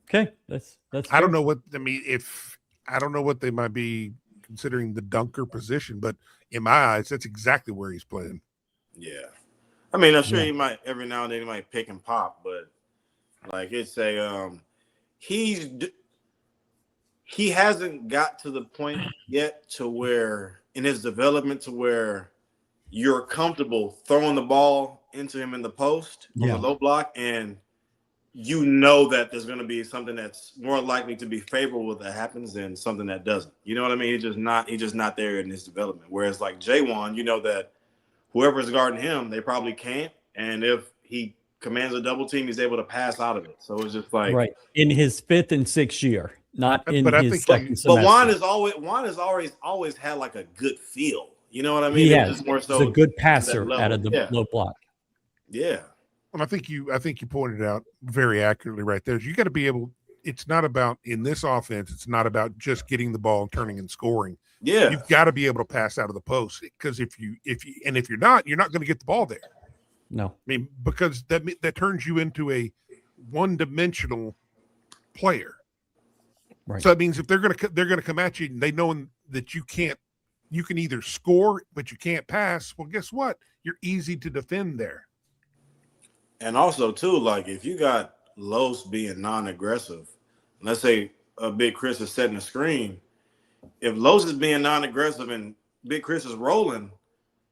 Okay, that's. I don't know what I don't know what they might be considering the dunker position, but in my eyes, that's exactly where he's playing. Yeah. I mean, I'm sure he might every now and then he might pick and pop, but like it's he hasn't got to the point yet to where in his development to where you're comfortable throwing the ball into him in the post on the low block, and you know that there's going to be something that's more likely to be favorable that happens than something that doesn't. You know what I mean? He's just not there in his development. Whereas like J1, you know that whoever's guarding him, they probably can't. And if he commands a double team, he's able to pass out of it. So it's just like right in his 5th and 6th year, not in his second semester. But Juan has always had like a good feel. You know what I mean? He has. More so he's a good passer out of the low block. Yeah. Well, I think you pointed out very accurately right there. You got to be able. It's not about in this offense. It's not about just getting the ball and turning and scoring. Yeah, you've got to be able to pass out of the post because if you're not going to get the ball there. No, I mean because that turns you into a one-dimensional player. Right. So that means if they're going to come at you and they know that you can either score but you can't pass. Well, guess what? You're easy to defend there. And also too, like if you got Los being non-aggressive, let's say Big Chris is setting a screen, if Los is being non-aggressive and Big Chris is rolling,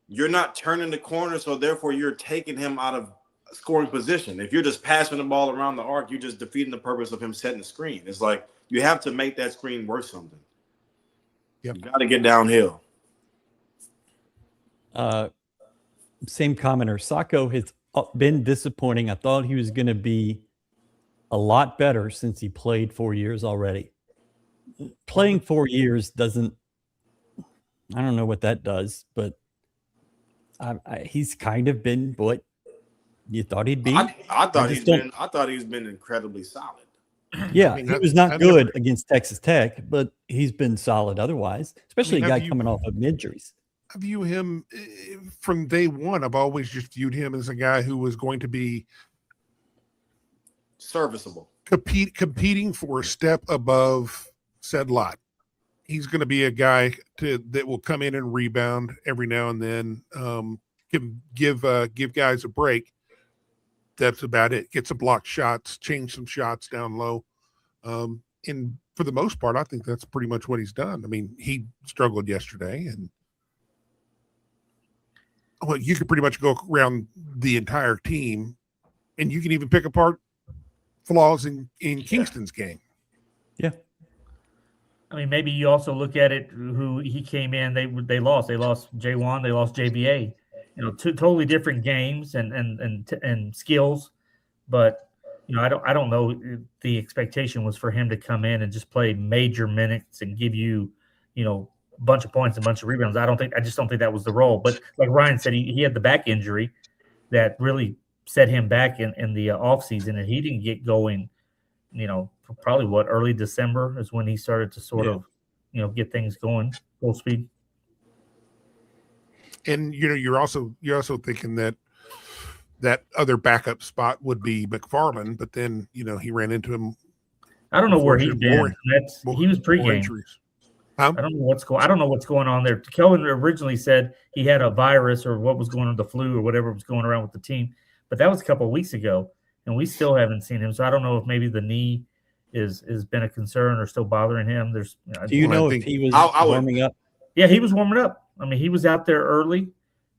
you're not turning the corner, so therefore you're taking him out of scoring position. If you're just passing the ball around the arc, you're just defeating the purpose of him setting the screen. It's like you have to make that screen worth something. Yep. You got to get downhill. Same commenter. Sacco has been disappointing. I thought he was going to be a lot better since he played 4 years already. Playing 4 years doesn't, I don't know what that does, but he's kind of been what you thought he'd be. I thought he's been incredibly solid. Yeah, he was not good against Texas Tech, but he's been solid otherwise, especially a guy coming off of injuries. I view him from day one. I've always just viewed him as a guy who was going to be serviceable, competing for a step above said lot. He's going to be a guy that will come in and rebound every now and then, give guys a break. That's about it. Get some block shots, change some shots down low. And for the most part, I think that's pretty much what he's done. I mean, he struggled yesterday, and well, you could pretty much go around the entire team, and you can even pick apart flaws in Kingston's game. Yeah. I mean, maybe you also look at it. Who he came in, they lost. They lost J1. They lost JBA. You know, two totally different games and skills. But you know, I don't know. The expectation was for him to come in and just play major minutes and give you, you know, a bunch of points and a bunch of rebounds. I just don't think that was the role. But like Ryan said, he had the back injury that really set him back in the offseason, and he didn't get going. You know, probably early December is when he started to sort of, you know, get things going full speed. And you know, you're also thinking that other backup spot would be McFarland, but then you know he ran into him. I don't know where he's been. He was pregame. Huh? I don't know what's going on there. Kelvin originally said he had a virus or what was going on, the flu or whatever was going around with the team, but that was a couple of weeks ago, and we still haven't seen him. So I don't know if maybe the knee has been a concern or still bothering him. Do you know if he was warming up? Yeah, he was warming up. I mean, he was out there early.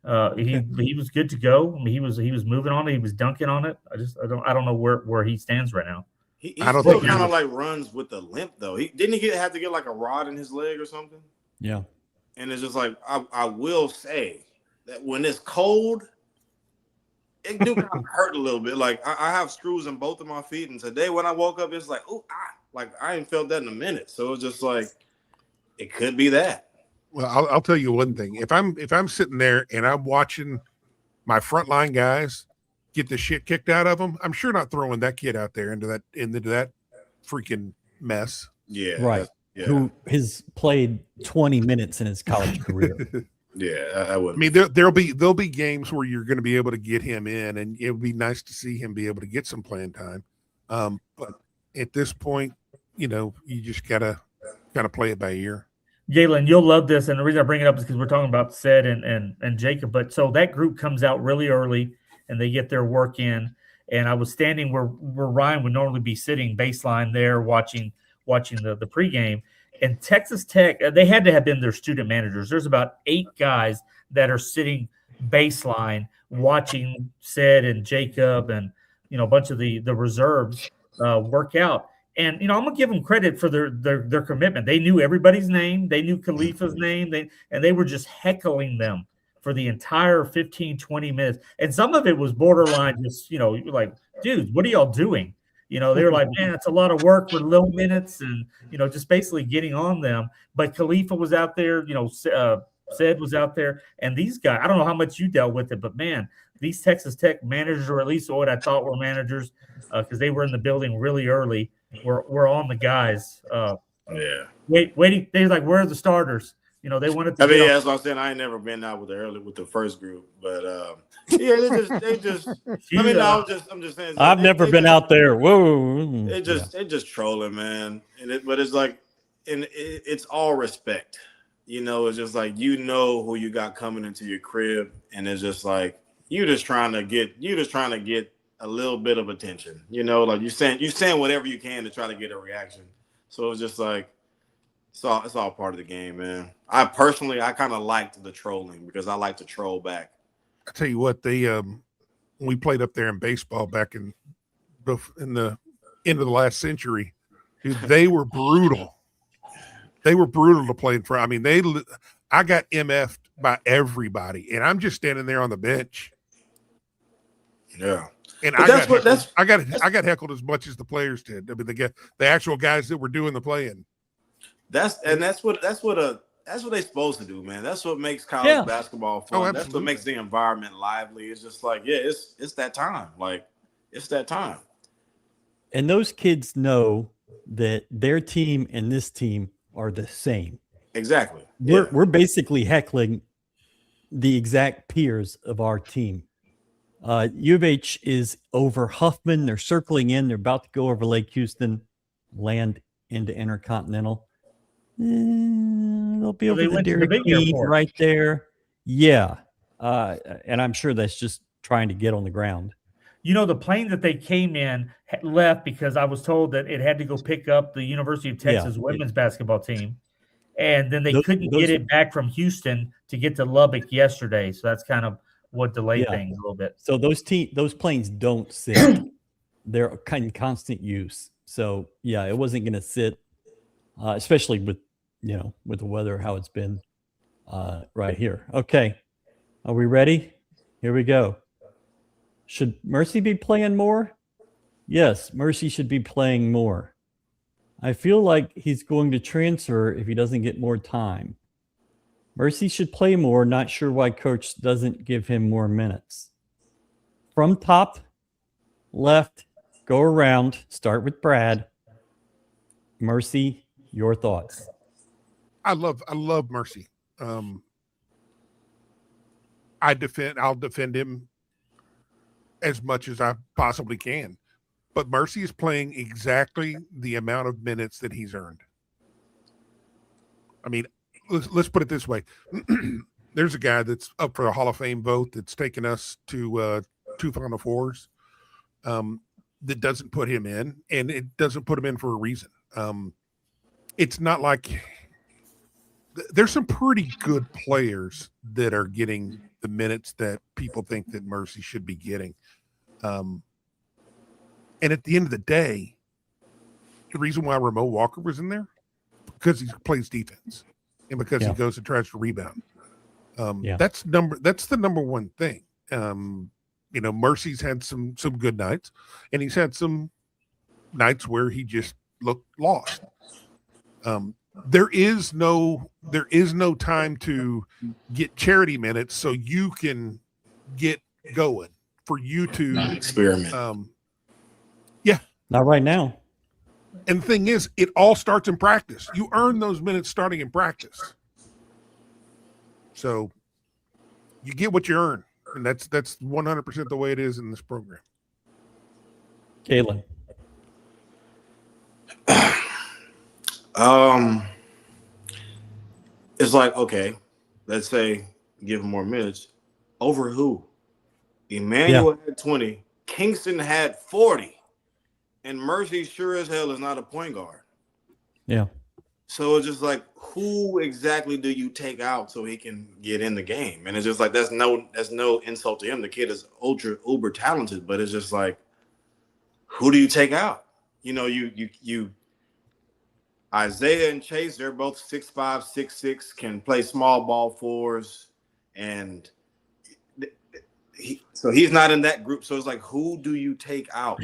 He was good to go. I mean, he was moving on it. He was dunking on it. I don't know where he stands right now. He still kind of like runs with the limp though. Didn't he have to get like a rod in his leg or something? Yeah. And it's just like I will say that when it's cold, it do kind of hurt a little bit. Like I have screws in both of my feet, and today when I woke up, it's like I ain't felt that in a minute. So it's just like it could be that. Well, I'll tell you one thing. If I'm sitting there and I'm watching my frontline guys get the shit kicked out of them, I'm sure not throwing that kid out there into that freaking mess. Yeah, right. Yeah. Who has played 20 minutes in his college career? Yeah, I would. I mean, there'll be games where you're going to be able to get him in, and it would be nice to see him be able to get some playing time. But at this point, you know, you just gotta play it by ear. Galen, you'll love this, and the reason I bring it up is because we're talking about Sid and Jacob. But so that group comes out really early, and they get their work in. And I was standing where Ryan would normally be sitting baseline there, watching the pregame. And Texas Tech, they had to have been their student managers. There's about 8 guys that are sitting baseline watching Sid and Jacob and, you know, a bunch of the reserves work out. And, you know, I'm going to give them credit for their commitment. They knew everybody's name. They knew Khalifa's name. They were just heckling them for the entire 15, 20 minutes. And some of it was borderline just, you know, like, dude, what are y'all doing? You know, they were like, man, it's a lot of work for low minutes and, you know, just basically getting on them. But Khalifa was out there, you know, Sid was out there. And these guys, I don't know how much you dealt with it, but, man, these Texas Tech managers, or at least what I thought were managers, because they were in the building really early, were on the guys. Waiting. They were like, where are the starters? You know, they wanted to. I mean, that's what I'm saying. I ain't never been out with the first group, but yeah, they just. I mean, I'm just saying. I've never been out there. Whoa. They just trolling, man. But it's like, it's all respect. You know, it's just like, you know who you got coming into your crib, and it's just like you just trying to get a little bit of attention. You know, like you saying whatever you can to try to get a reaction. So it's just like, It's all part of the game, man. I kind of liked the trolling because I like to troll back. I tell you what, when we played up there in baseball back in the end of the last century, dude, they were brutal. They were brutal to play in front. I mean, I got MF'd by everybody, and I'm just standing there on the bench. Yeah. And I got heckled as much as the players did. I mean, the actual guys that were doing the playing. That's what they're supposed to do, man. That's what makes college basketball fun. Oh, That's what makes the environment lively. It's just like, yeah, it's that time. Like, it's that time. And those kids know that their team and this team are the same. Exactly. We're basically heckling the exact peers of our team. U of H is over Huffman. They're circling in. They're about to go over Lake Houston, land into Intercontinental. They'll be over the Dairy Queen right there. Yeah. And I'm sure that's just trying to get on the ground. You know, the plane that they came in left because I was told that it had to go pick up the University of Texas women's basketball team. And then they couldn't get it back from Houston to get to Lubbock yesterday. So that's kind of what delayed things a little bit. So those planes don't sit. They're kind of constant use. So yeah, it wasn't going to sit, especially with the weather, how it's been right here. Okay. Are we ready? Here we go. Should Mercy be playing more? Yes, Mercy should be playing more. I feel like he's going to transfer if he doesn't get more time. Mercy should play more. Not sure why coach doesn't give him more minutes. From top left, go around, start with Brad. Mercy, your thoughts. I love Mercy. I'll defend him as much as I possibly can. But Mercy is playing exactly the amount of minutes that he's earned. I mean, let's put it this way. There's a guy that's up for a Hall of Fame vote that's taken us to 2 Final Fours that doesn't put him in, and it doesn't put him in for a reason. It's not like there's some pretty good players that are getting the minutes that people think that Mercy should be getting. And at the end of the day, the reason why Ramon Walker was in there, because he plays defense and because he goes and tries to rebound. That's the number one thing. Mercy's had some good nights, and he's had some nights where he just looked lost. There is no time to get charity minutes so you can get going, for you to experiment. Not right now. And the thing is, it all starts in practice. You earn those minutes starting in practice. So you get what you earn. And that's 100% the way it is in this program. Galen. It's like, okay, let's say give him more minutes. Over who? Emmanuel had 20. Kingston had 40. And Mercy sure as hell is not a point guard. Yeah. So it's just like, who exactly do you take out so he can get in the game? And it's just like, that's no insult to him. The kid is uber talented, but it's just like, who do you take out? You Isaiah and Chase, they're both 6'5", 6'6", can play small ball fours, and he's not in that group. So it's like, who do you take out?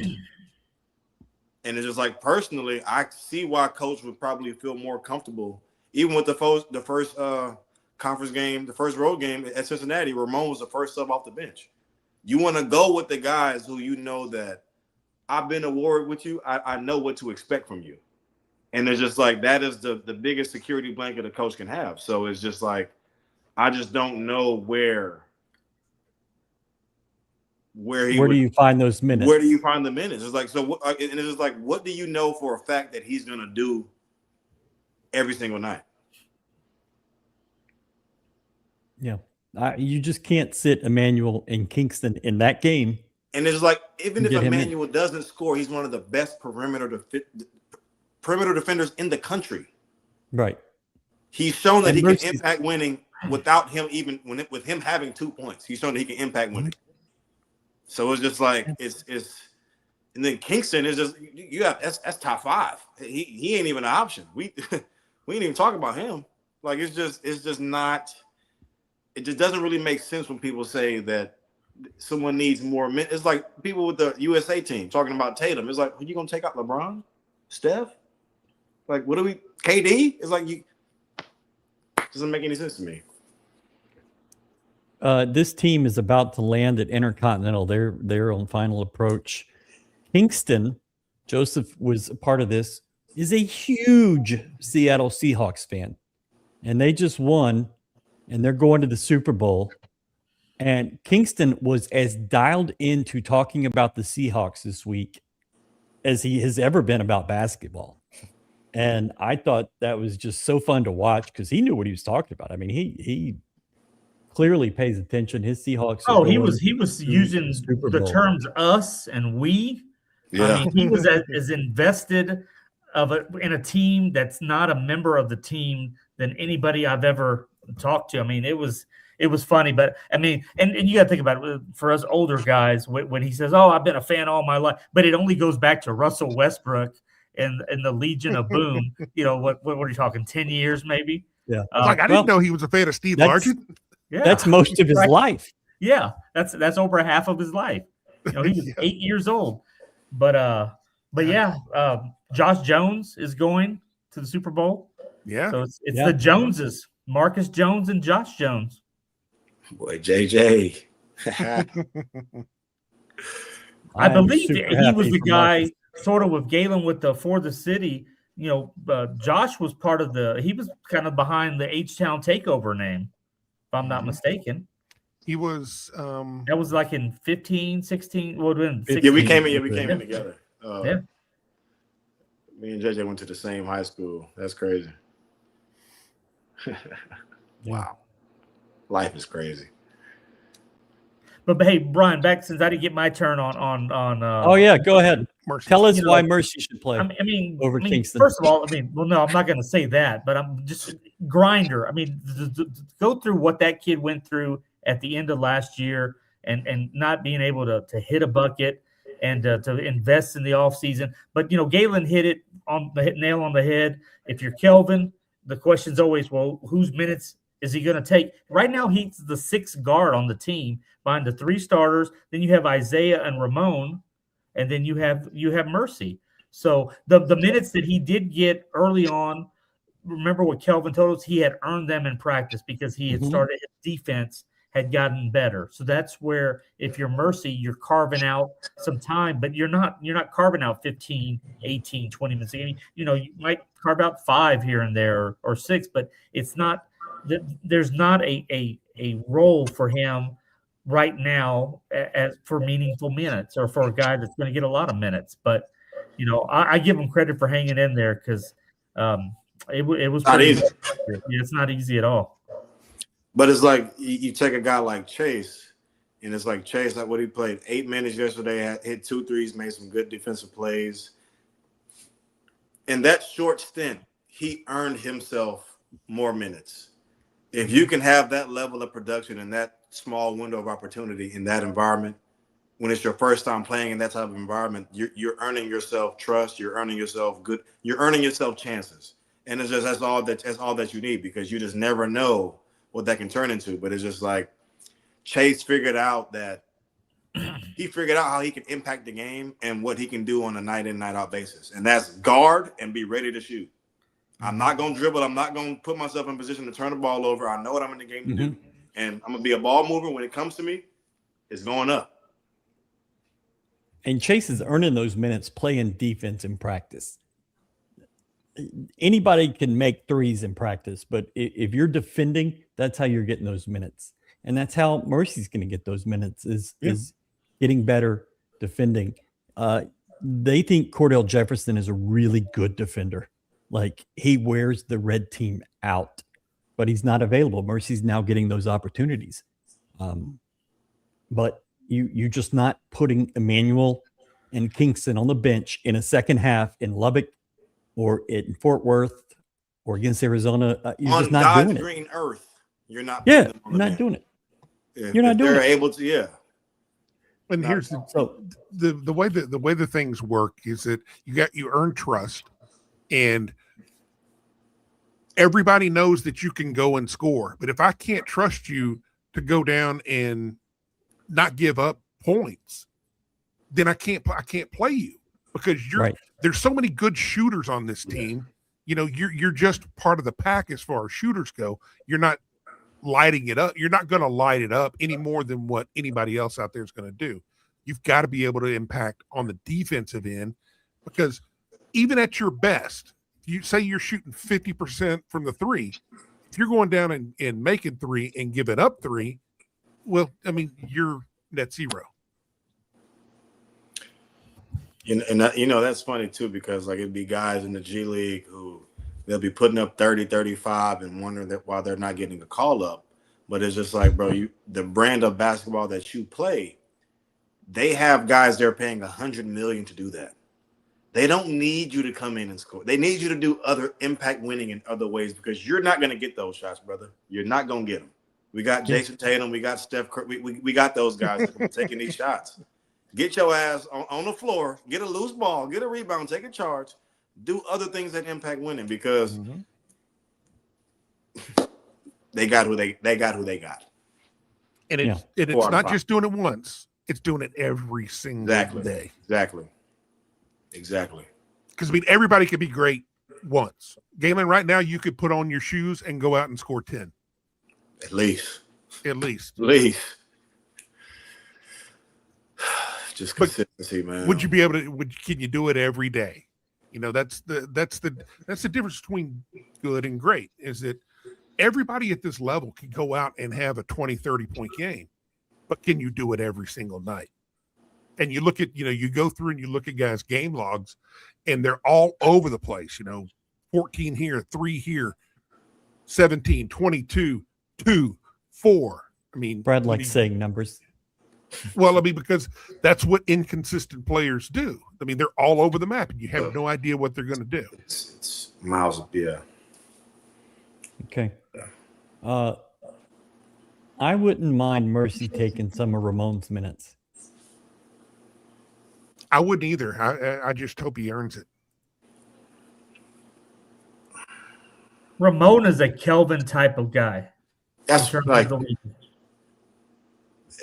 And it's just like, personally, I see why coach would probably feel more comfortable, even with the first conference game, the first road game at Cincinnati. Ramon was the first sub off the bench. You want to go with the guys who you know that I've been awarded with you. I know what to expect from you. And it's just like, that is the biggest security blanket a coach can have. So it's just like, I just don't know where do you find those minutes? Where do you find the minutes? It's like, so, and it's just like, what do you know for a fact that he's going to do every single night? Yeah. You just can't sit Emmanuel and Kingston in that game. And it's like, even if Emmanuel doesn't score, he's one of the best perimeter defenders in the country. Right. He's shown that And he Mercy's- can impact winning without him with him having 2 points. He's shown that he can impact winning. So it's just like it's and then Kingston is just you have that's top 5. He ain't even an option. We ain't even talking about him. Like it's just not. It just doesn't really make sense when people say that someone needs more minutes. It's like people with the USA team talking about Tatum. It's like, are you gonna take out LeBron, Steph? Like, what do we? KD? It's like you. Doesn't make any sense to me. This team is about to land at Intercontinental. They're on final approach. Kingston, Joseph was a part of this, is a huge Seattle Seahawks fan. And they just won, and they're going to the Super Bowl. And Kingston was as dialed into talking about the Seahawks this week as he has ever been about basketball. And I thought that was just so fun to watch because he knew what he was talking about. I mean, he clearly pays attention. His Seahawks. Oh, he was using the terms "us" and "we." Yeah. I mean, he was as invested in a team that's not a member of the team than anybody I've ever talked to. I mean, it was funny, but I mean, and you got to think about it for us older guys when he says, "Oh, I've been a fan all my life," but it only goes back to Russell Westbrook and the Legion of Boom. You know what are you talking? 10 years maybe? Yeah. I didn't know he was a fan of Steve Largent. Yeah, that's most of his life. Yeah, that's over half of his life. You know, he was 8 years old. But yeah, Josh Jones is going to the Super Bowl. Yeah. So it's the Joneses, Marcus Jones and Josh Jones. Boy, JJ. I believe he was the guy sort of with Galen with the For the City. You know, Josh was part of he was kind of behind the H-Town Takeover name, if I'm not mistaken. He was that was like in 15, 16. Well, 16. Yeah, we came in together. Yeah. Me and JJ went to the same high school. That's crazy. Wow. Life is crazy. But hey, Brian, back since I didn't get my turn on oh yeah, go ahead. Mercy. Tell us why Mercy should play. I mean, over Kingston. First of all, no, I'm not going to say that, but I'm just Grinder. I mean, go through what that kid went through at the end of last year, and not being able to hit a bucket and to invest in the offseason. But Galen hit it on the nail on the head. If you're Kelvin, the question's always, well, whose minutes is he going to take? Right now, he's the 6th guard on the team behind the 3 starters. Then you have Isaiah and Ramon, and then you have Mercy. So the minutes that he did get early on, remember what Kelvin told us, he had earned them in practice because he had started his defense had gotten better. So that's where if you're Mercy, you're carving out some time, but you're not carving out 15, 18, 20 minutes. You might carve out 5 here and there or 6, but it's not there's not a role for him right now as for meaningful minutes or for a guy that's going to get a lot of minutes. But I give him credit for hanging in there because it was not easy. Yeah, it's not easy at all. But it's like you take a guy like Chase, and it's like Chase, like what he played 8 minutes yesterday, hit 2 threes, made some good defensive plays. In that short stint, he earned himself more minutes. If you can have that level of production in that small window of opportunity in that environment, when it's your first time playing in that type of environment, you're earning yourself trust, you're earning yourself you're earning yourself chances. And it's just that's all that you need, because you just never know what that can turn into. But it's just like Chase figured out how he can impact the game and what he can do on a night in, night out basis. And that's guard and be ready to shoot. I'm not going to dribble. I'm not going to put myself in position to turn the ball over. I know what I'm in the game to do. And I'm going to be a ball mover when it comes to me. It's going up. And Chase is earning those minutes playing defense in practice. Anybody can make threes in practice, but if you're defending, that's how you're getting those minutes. And that's how Mercy's going to get those minutes is getting better defending. They think Cordell Jefferson is a really good defender. Like, he wears the red team out, but he's not available. Mercy's now getting those opportunities. But you're just not putting Emmanuel and Kingston on the bench in a second half in Lubbock or in Fort Worth or against Arizona, you're On just not God's doing it. green earth, you're not. Yeah, putting them on you're the not bench. doing it. If, You're not if doing they're it. able to, yeah. And Not here's at all. So the way the things work is that you earn trust, and everybody knows that you can go and score. But if I can't trust you to go down and not give up points, then I can't play you, because there's so many good shooters on this team. You know, you're just part of the pack as far as shooters go. You're not lighting it up. You're not going to light it up any more than what anybody else out there is going to do. You've got to be able to impact on the defensive end, because even at your best, you say you're shooting 50% from the three. If you're going down and making three and giving up three, well, I mean, you're net zero. And that's funny too, because like it'd be guys in the G League who they'll be putting up 30, 35 and wondering that why they're not getting a call up. But it's just like, bro, the brand of basketball that you play, they have guys they're paying $100 million to do that. They don't need you to come in and score. They need you to do other impact winning in other ways, because you're not going to get those shots, brother. You're not going to get them. We got Jason Tatum. We got Steph Curry. We got those guys that are taking these shots. Get your ass on the floor, get a loose ball, get a rebound, take a charge, do other things that impact winning, because they got who they got. And it's not just doing it once, it's doing it every single day. Exactly. Because I mean, everybody could be great once. Galen, right now you could put on your shoes and go out and score 10. At least. Just consistency, man. Would you be able to? Can you do it every day? You know, that's the difference between good and great. Is that everybody at this level can go out and have a 20, 30-point game, but can you do it every single night? And you look at, you go through and you look at guys' game logs, and they're all over the place. 14 here, 3 here, 17, 22, 2, 4. I mean, Brad likes saying numbers. Well, I mean, because that's what inconsistent players do. I mean, they're all over the map, and you have no idea what they're going to do. It's miles of Okay. I wouldn't mind Mercy taking some of Ramon's minutes. I wouldn't either. I just hope he earns it. Ramon is a Kelvin type of guy. That's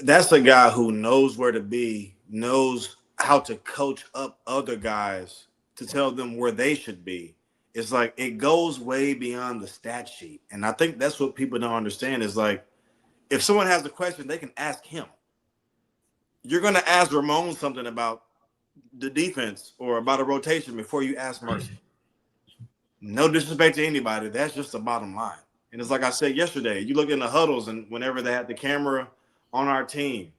that's a guy who knows where to be, knows how to coach up other guys to tell them where they should be. It's like it goes way beyond the stat sheet. And I think that's what people don't understand is like, if someone has a question, they can ask him. You're going to ask Ramon something about the defense or about a rotation before you ask Mercy. No disrespect to anybody. That's just the bottom line. And it's like I said yesterday, you look in the huddles and whenever they had the camera on our team,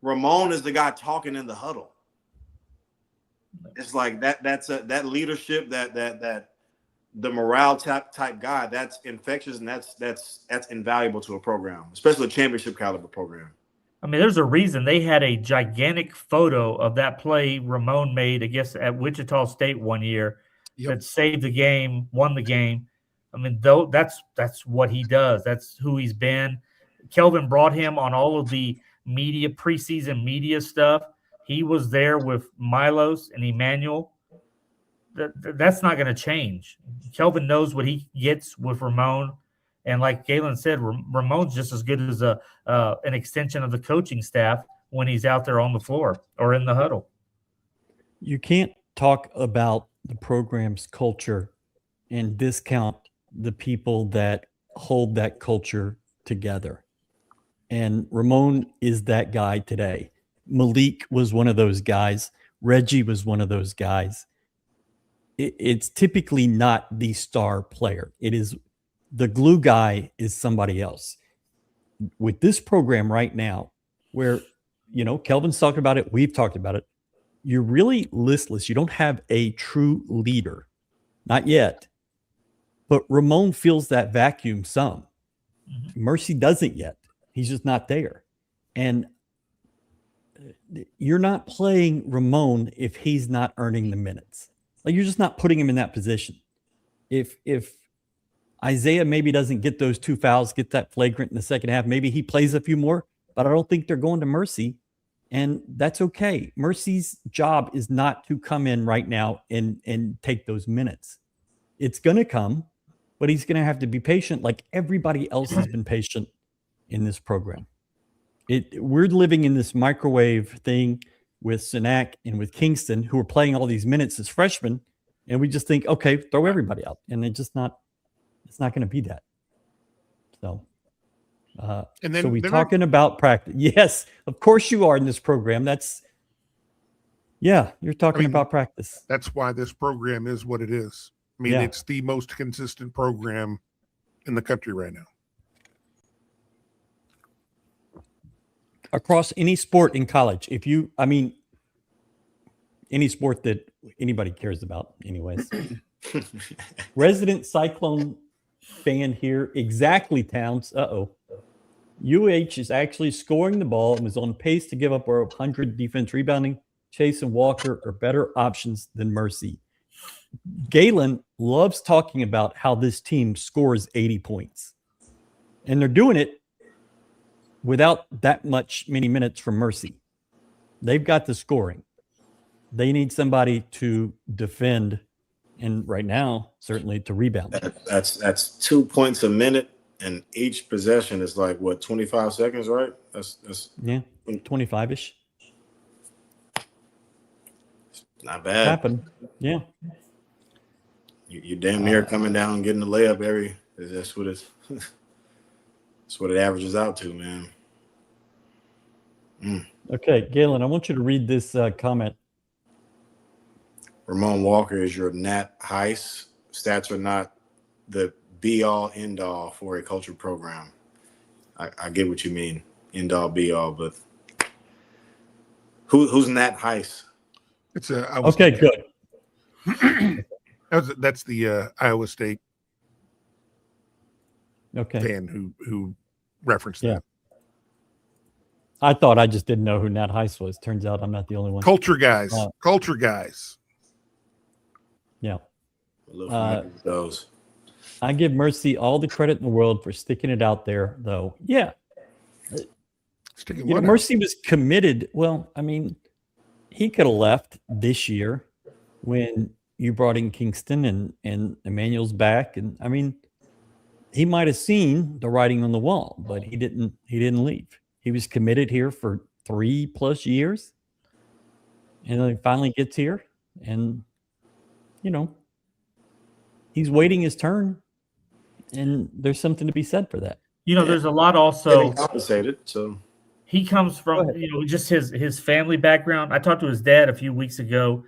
Ramon is the guy talking in the huddle. It's like that leadership, that the morale type guy, that's infectious, and that's invaluable to a program, especially a championship caliber program. I mean, there's a reason they had a gigantic photo of that play Ramon made, I guess, at Wichita State one year that saved the game, won the game. I mean, though that's what he does. That's who he's been. Kelvin brought him on all of the media, preseason media stuff. He was there with Milos and Emmanuel. That's not going to change. Kelvin knows what he gets with Ramon. And like Galen said, Ramon's just as good as an extension of the coaching staff when he's out there on the floor or in the huddle. You can't talk about the program's culture and discount the people that hold that culture together. And Ramon is that guy today. Malik was one of those guys. Reggie was one of those guys. It's typically not the star player. It is the glue guy is somebody else. With this program right now, where, Kelvin's talking about it, we've talked about it, you're really listless. You don't have a true leader. Not yet. But Ramon fills that vacuum some. Mercy doesn't yet. He's just not there. And you're not playing Ramon if he's not earning the minutes. Like, you're just not putting him in that position. If Isaiah maybe doesn't get those 2 fouls, get that flagrant in the second half. Maybe he plays a few more, but I don't think they're going to Mercy. And that's okay. Mercy's job is not to come in right now and take those minutes. It's going to come, but he's going to have to be patient like everybody else has been patient in this program. We're living in this microwave thing with Sinak and with Kingston, who are playing all these minutes as freshmen, and we just think, okay, throw everybody out. And it's not going to be that. So, and then so we're talking about practice. Yes, of course you are in this program. You're talking about practice. That's why this program is what it is. I mean, it's the most consistent program in the country right now. Across any sport in college, any sport that anybody cares about anyways. Resident Cyclone fan here. Exactly, Towns. UH is actually scoring the ball and was on pace to give up over 100 defense rebounding. Chase and Walker are better options than Mercy. Galen loves talking about how this team scores 80 points. And they're doing it without that many minutes from Mercy. They've got the scoring. They need somebody to defend, and right now, certainly to rebound. That's 2 points a minute, and each possession is like what, 25 seconds, right? That's 25-ish. Not bad. Happened. Yeah. You're damn near coming down and getting the layup that's what it's that's what it averages out to, man. Okay, Galen, I want you to read this comment. Ramon Walker is your Nat Heiss. Stats are not the be-all, end-all for a culture program. I get what you mean, end-all, be-all, but who's Nat Heiss? It's okay, good. That's the Iowa State fan who referenced that. I thought I just didn't know who Nat Heiss was. Turns out I'm not the only one. Culture guys. Yeah. Those. I give Mercy all the credit in the world for sticking it out there, though. Yeah. Mercy was committed. Well, I mean, he could have left this year when you brought in Kingston and Emmanuel's back. And I mean, he might have seen the writing on the wall, but he didn't leave. He was committed here for 3+ years. And then he finally gets here and, he's waiting his turn. And there's something to be said for that. There's a lot also compensated. So he comes from, just his family background. I talked to his dad a few weeks ago,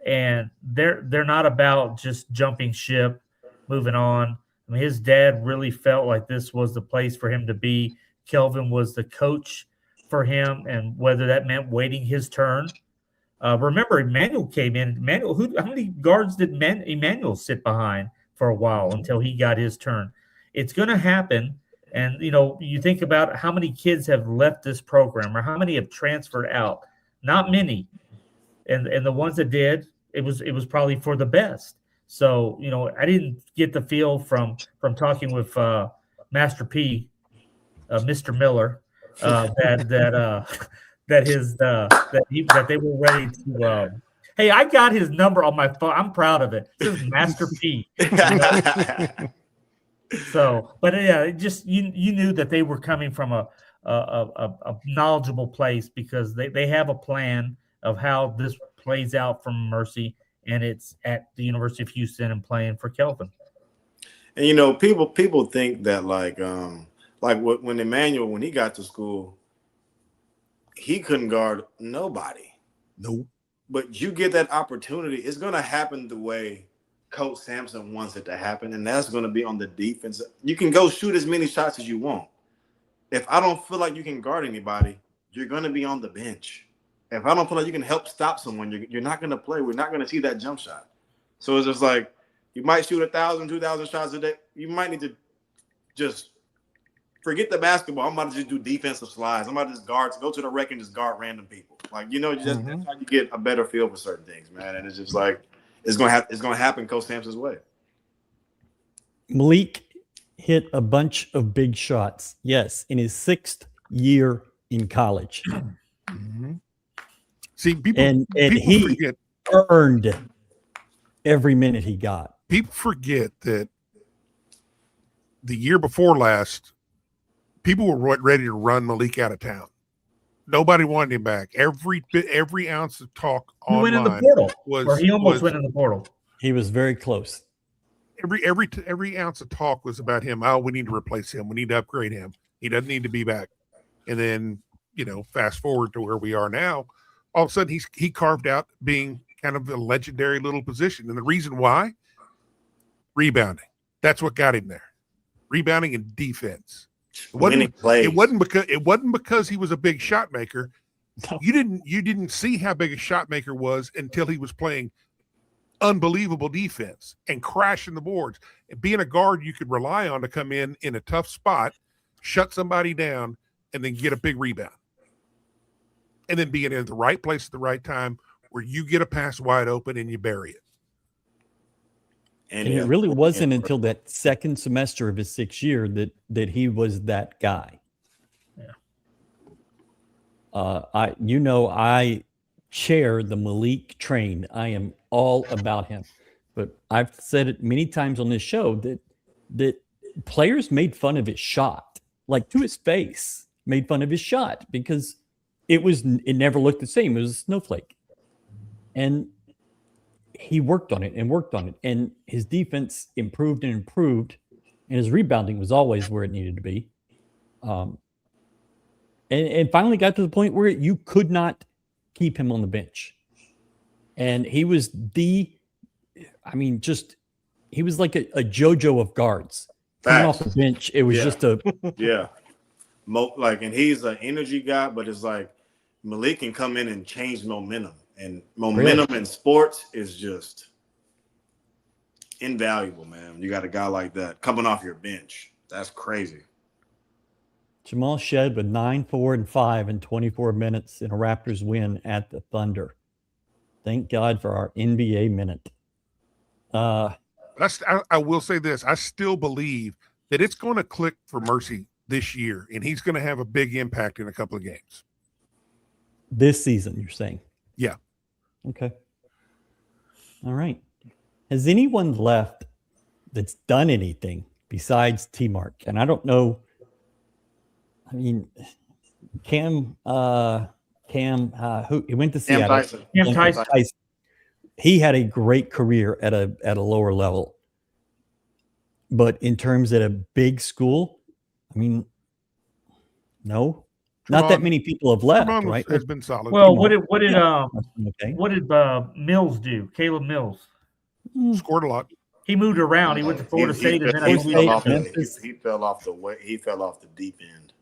and they're not about just jumping ship, moving on. I mean, his dad really felt like this was the place for him to be. Kelvin was the coach for him, and whether that meant waiting his turn. Remember, Emmanuel came in. How many guards did Emmanuel sit behind for a while until he got his turn? It's going to happen. And, you think about how many kids have left this program or how many have transferred out. Not many. And the ones that did, it was probably for the best. So, I didn't get the feel from talking with Master P, Mr. Miller, that they were ready to. Hey, I got his number on my phone. I'm proud of it. This is Master P. So, but yeah, just you knew that they were coming from a knowledgeable place because they have a plan of how this plays out from Mercy, and it's at the University of Houston and playing for Kelvin. And people think that like when Emmanuel, when he got to school, he couldn't guard nobody. Nope. But you get that opportunity, it's going to happen the way Coach Sampson wants it to happen, and that's going to be on the defense. You can go shoot as many shots as you want. If I don't feel like you can guard anybody, you're going to be on the bench. If I don't feel like you can help stop someone, you're not going to play. We're not going to see that jump shot. So it's just like you might shoot 1,000, 2,000 shots a day. You might need to just forget the basketball. I'm about to just do defensive slides. I'm about to just go to the rec and just guard random people. Like, that's how you get a better feel for certain things, man. And it's just like it's gonna happen Coach Sampson's way. Malik hit a bunch of big shots. Yes, in his 6th year in college. Mm-hmm. See, people he forget, earned every minute he got. People forget that the year before last, people were ready to run Malik out of town. Nobody wanted him back. Every ounce of talk he online went in the portal, he almost was, went in the portal. He was very close. Every ounce of talk was about him. Oh, we need to replace him. We need to upgrade him. He doesn't need to be back. And then, fast forward to where we are now, all of a sudden he carved out being kind of a legendary little position. And the reason why? Rebounding. That's what got him there. Rebounding and defense. It wasn't because he was a big shot maker. No. You didn't see how big a shot maker was until he was playing unbelievable defense and crashing the boards. And being a guard you could rely on to come in a tough spot, shut somebody down, and then get a big rebound. And then being in the right place at the right time where you get a pass wide open and you bury it. And it really wasn't until that second semester of his 6th year that he was that guy. Yeah. I chair the Malik train. I am all about him. But I've said it many times on this show that players made fun of his shot, like to his face, made fun of his shot because it never looked the same. It was a snowflake. And he worked on it, and his defense improved, and his rebounding was always where it needed to be. And finally got to the point where you could not keep him on the bench. And he was he was like a JoJo of guards. Coming off the bench, it was just a and he's an energy guy, but it's like Malik can come in and change momentum. And momentum in sports is just invaluable, man. You got a guy like that coming off your bench. That's crazy. Jamal Shed with 9, 4, and 5 in 24 minutes in a Raptors win at the Thunder. Thank God for our NBA minute. I will say this. I still believe that it's going to click for Mercy this year, and he's going to have a big impact in a couple of games. This season, you're saying? Yeah. Okay. All right. Has anyone left that's done anything besides T-Mark? And I don't know. I mean, Cam, who he went to Seattle. Cam Tyson. He had a great career at a lower level. But in terms of a big school, I mean, no. Not that many people have left, right? Has been solid. Well, what did Mills do? Caleb Mills scored a lot. He moved around. He went to Florida State, and then he fell off the deep end.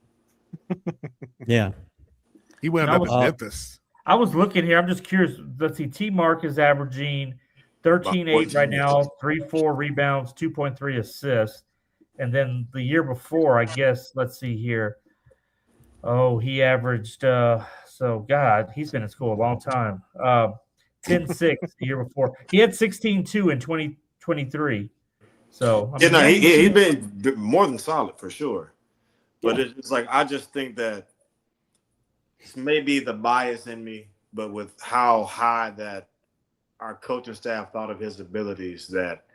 Yeah, he went up in Memphis. I was looking here. I'm just curious. Let's see. T-Mark is averaging 13.8 right now, 3.4 rebounds, 2.3 assists, and then the year before, I guess. Let's see here. Oh, he averaged, he's been in school a long time. 10-6 the year before. He had 16-2 in 2023. So, he's been more than solid for sure. But it's like, I just think that it's maybe the bias in me, but with how high that our coaching staff thought of his abilities, that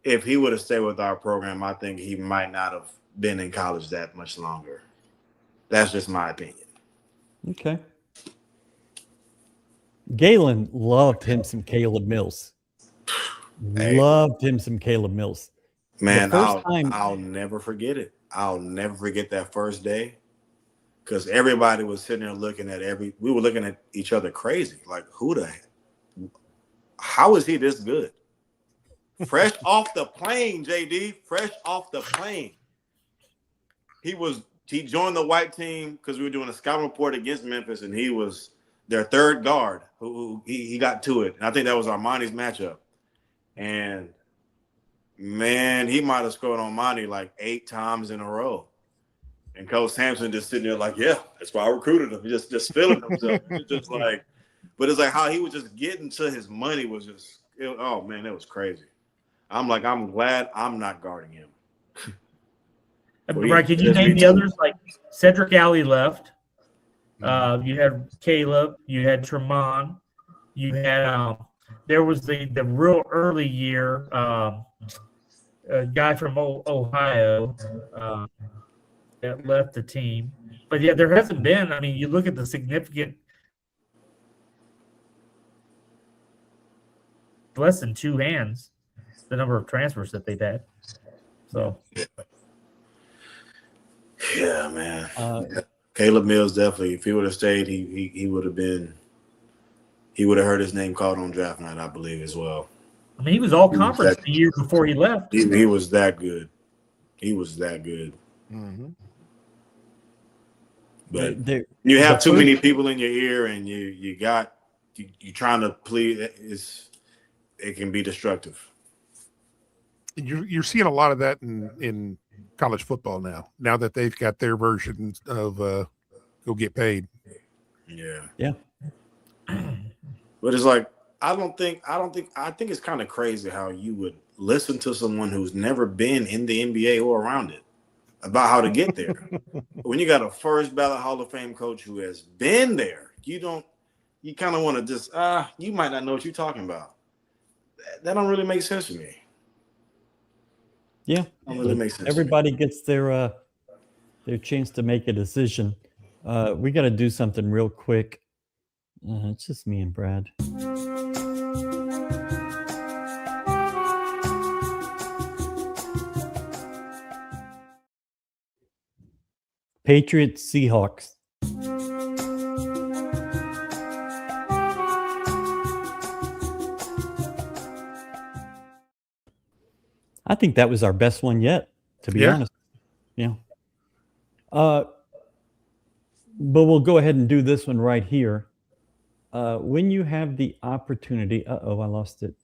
if he would have stayed with our program, I think he might not have been in college that much longer. That's just my opinion. Okay. Galen loved him some Caleb Mills. Loved him some Caleb Mills. Man, I'll never forget it. I'll never forget that first day, because everybody was sitting there looking at we were looking at each other crazy. Like, how is he this good? Fresh off the plane, JD. Fresh off the plane. He joined the white team because we were doing a scouting report against Memphis, and he was their third guard who he got to it. And I think that was Armani's matchup. And, man, he might have scored on Armani like 8 times in a row. And Coach Sampson just sitting there like, yeah, that's why I recruited him. He just feeling himself. Just like, but it's like how he was just getting to his money was just, oh, man, that was crazy. I'm like, I'm glad I'm not guarding him. Right? Can you name the others? Like Cedric Alley left. You had Caleb. You had Tremont. You had there was the real early year a guy from Ohio that left the team. But yeah, there hasn't been. I mean, you look at the significant less than two hands, the number of transfers that they've had. So. Yeah, man. Caleb Mills definitely. If he would have stayed, he would have been. He would have heard his name called on draft night, I believe, as well. I mean, he was all conference the year before he left. He was that good. He was that good. Mm-hmm. But you have too many people in your ear, and you trying to plead. It can be destructive. You're seeing a lot of that in college football now. Now that they've got their version of go get paid. Yeah. But it's like I think it's kind of crazy how you would listen to someone who's never been in the NBA or around it about how to get there. When you got a first ballot Hall of Fame coach who has been there, you kind of want to just you might not know what you're talking about. That don't really make sense to me. Yeah, don't really make sense. Everybody gets their chance to make a decision. We got to do something real quick. It's just me and Brad. Patriots, Seahawks. I think that was our best one yet, to be honest. Yeah. But we'll go ahead and do this one right here. When you have the opportunity, I lost it.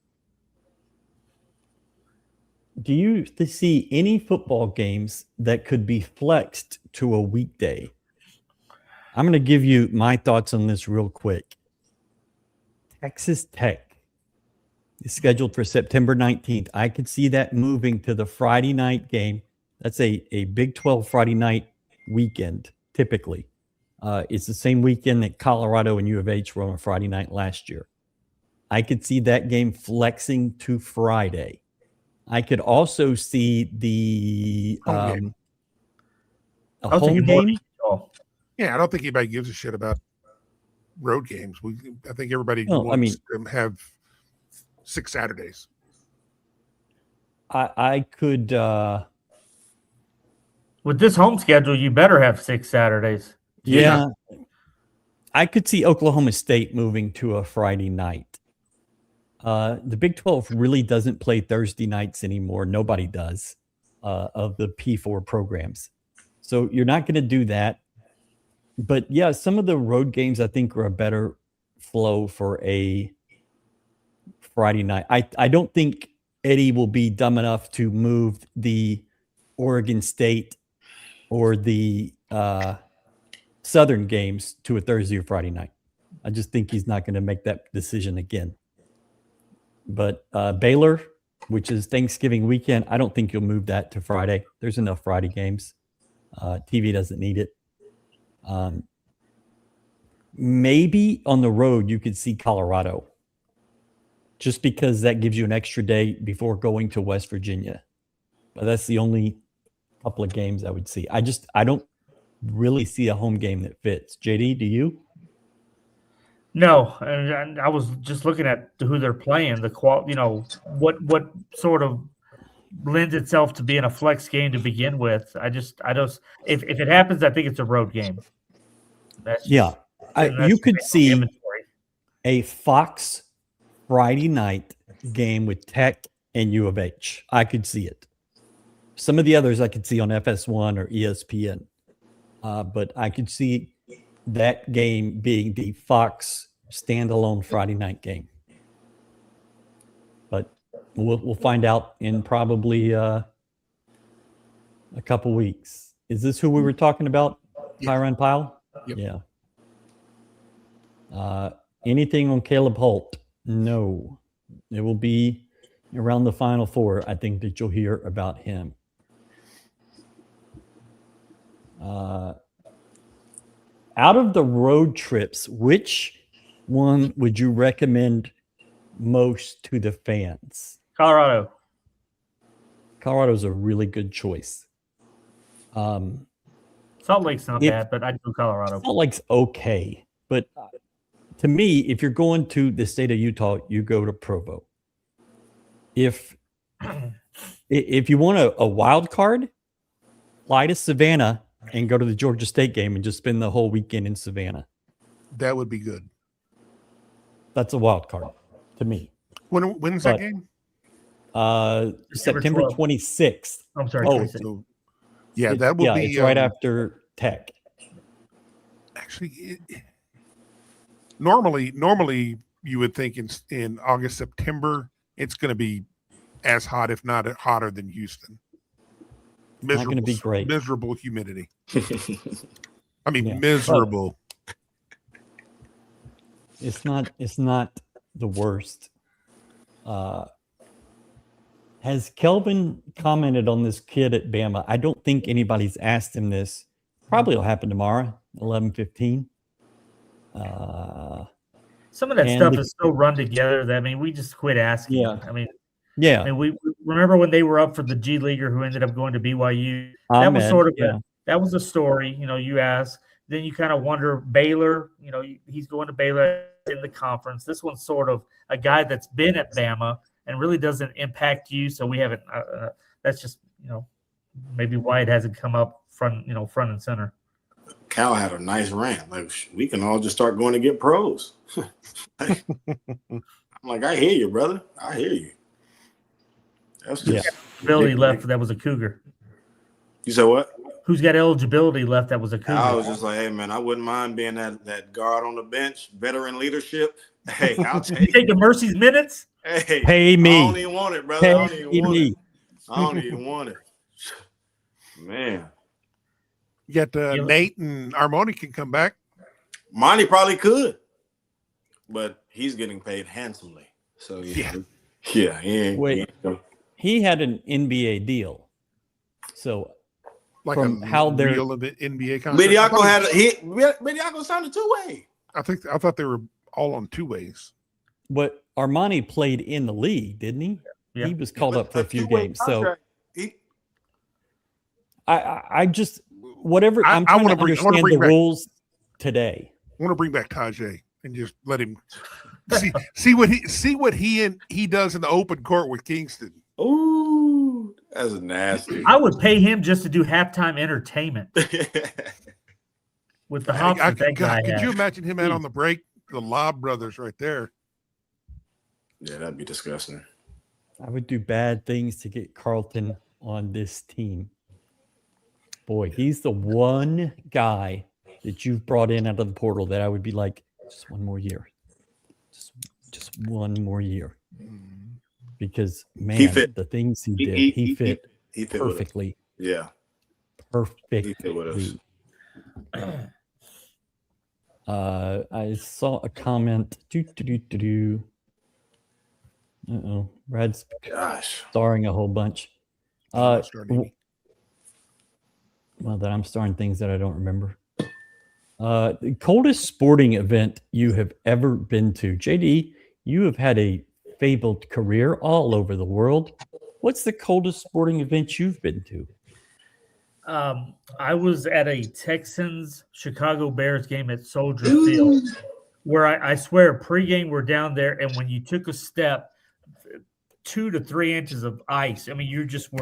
Do you see any football games that could be flexed to a weekday? I'm going to give you my thoughts on this real quick. Texas Tech is scheduled for September 19th. I could see that moving to the Friday night game. That's a Big 12 Friday night weekend, typically. It's the same weekend that Colorado and U of H were on a Friday night last year. I could see that game flexing to Friday. I could also see the home game. Yeah, I don't think anybody gives a shit about road games. I think everybody wants to have 6 Saturdays. I could. With this home schedule, you better have 6 Saturdays. Yeah. I could see Oklahoma State moving to a Friday night. The Big 12 really doesn't play Thursday nights anymore. Nobody does of the P4 programs. So you're not going to do that. But yeah, some of the road games I think are a better flow for a Friday night. I don't think Eddie will be dumb enough to move the Oregon State or the Southern games to a Thursday or Friday night. I just think he's not going to make that decision again. But Baylor, which is Thanksgiving weekend, I don't think you'll move that to Friday. There's enough Friday games. TV doesn't need it. Maybe on the road you could see Colorado, just because that gives you an extra day before going to West Virginia. But that's the only couple of games I would see. I don't really see a home game that fits. JD, do you? No, and I was just looking at who they're playing. What sort of lends itself to being a flex game to begin with. I don't. If it happens, I think it's a road game. You could see a Fox Friday night game with Tech and U of H. I could see it. Some of the others I could see on FS1 or ESPN. But I could see that game being the Fox standalone Friday night game. But we'll find out in probably a couple weeks. Is this who we were talking about? Tyron Powell? Yep. Yeah. Anything on Caleb Holt? No. It will be around the Final Four, I think, that you'll hear about him. Out of the road trips, which one would you recommend most to the fans? Colorado. Colorado's a really good choice. Salt Lake's not bad, but I'd go Colorado. Salt Lake's okay, but to me, if you're going to the state of Utah, you go to Provo. If you want a wild card, fly to Savannah and go to the Georgia State game and just spend the whole weekend in Savannah. That would be good. That's a wild card to me. When's that game? September 26th. I'm sorry. Oh, So, yeah, that will be. It's right after Tech. Actually, normally you would think in August, September, it's going to be as hot, if not hotter than Houston. Not going to be great. Miserable humidity. I mean, miserable. It's not the worst. Has Kelvin commented on this kid at Bama? I don't think anybody's asked him this. Probably will happen tomorrow, 11:15. Some of that stuff is so run together that we just quit asking. Yeah. We remember when they were up for the G Leaguer who ended up going to BYU. That was sort of that was a story. You ask, then you kind of wonder Baylor. He's going to Baylor in the conference. This one's sort of a guy that's been at Bama and really doesn't impact you. So we haven't. That's just maybe why it hasn't come up front and center. Cal had a nice rant. Like, we can all just start going to get pros. I'm like, I hear you, brother. I hear you. That's just eligibility left. That was a Cougar. You said what? Who's got eligibility left? That was a Cougar. I was just like, hey man, I wouldn't mind being that guard on the bench, veteran leadership. Hey, I'll take you taking Mercy's minutes. Hey, pay me. I don't even want it, brother. I don't even want it. Man. You got Nate and Armoni can come back. Monty probably could, but he's getting paid handsomely. So he had an NBA deal. So like from how they're real NBA contract. Bediako signed a two-way. I thought they were all on two ways. But Armani played in the league, didn't he? Yeah. He was called up for a few games. So I just whatever I'm trying to understand the rules today. I want to bring back Tajay and just let him see what he does in the open court with Kingston. Ooh, that's nasty. I would pay him just to do halftime entertainment with the hops that guy. Could you imagine him out on the break? The Lob brothers right there. Yeah, that'd be disgusting. I would do bad things to get Carlton on this team. Boy, he's the one guy that you've brought in out of the portal that I would be like, just one more year. Just one more year. Because, man, the things he did, he fit perfectly. Yeah. Perfectly. He fit with us. I saw a comment. Brad's starring a whole bunch. Well, then I'm starring things that I don't remember. The coldest sporting event you have ever been to. JD, you have had a fabled career all over the world. What's the coldest sporting event you've been to? I was at a Texans Chicago Bears game at Soldier Field where I swear pregame we're down there, and when you took a step, 2 to 3 inches of ice. I mean, you were just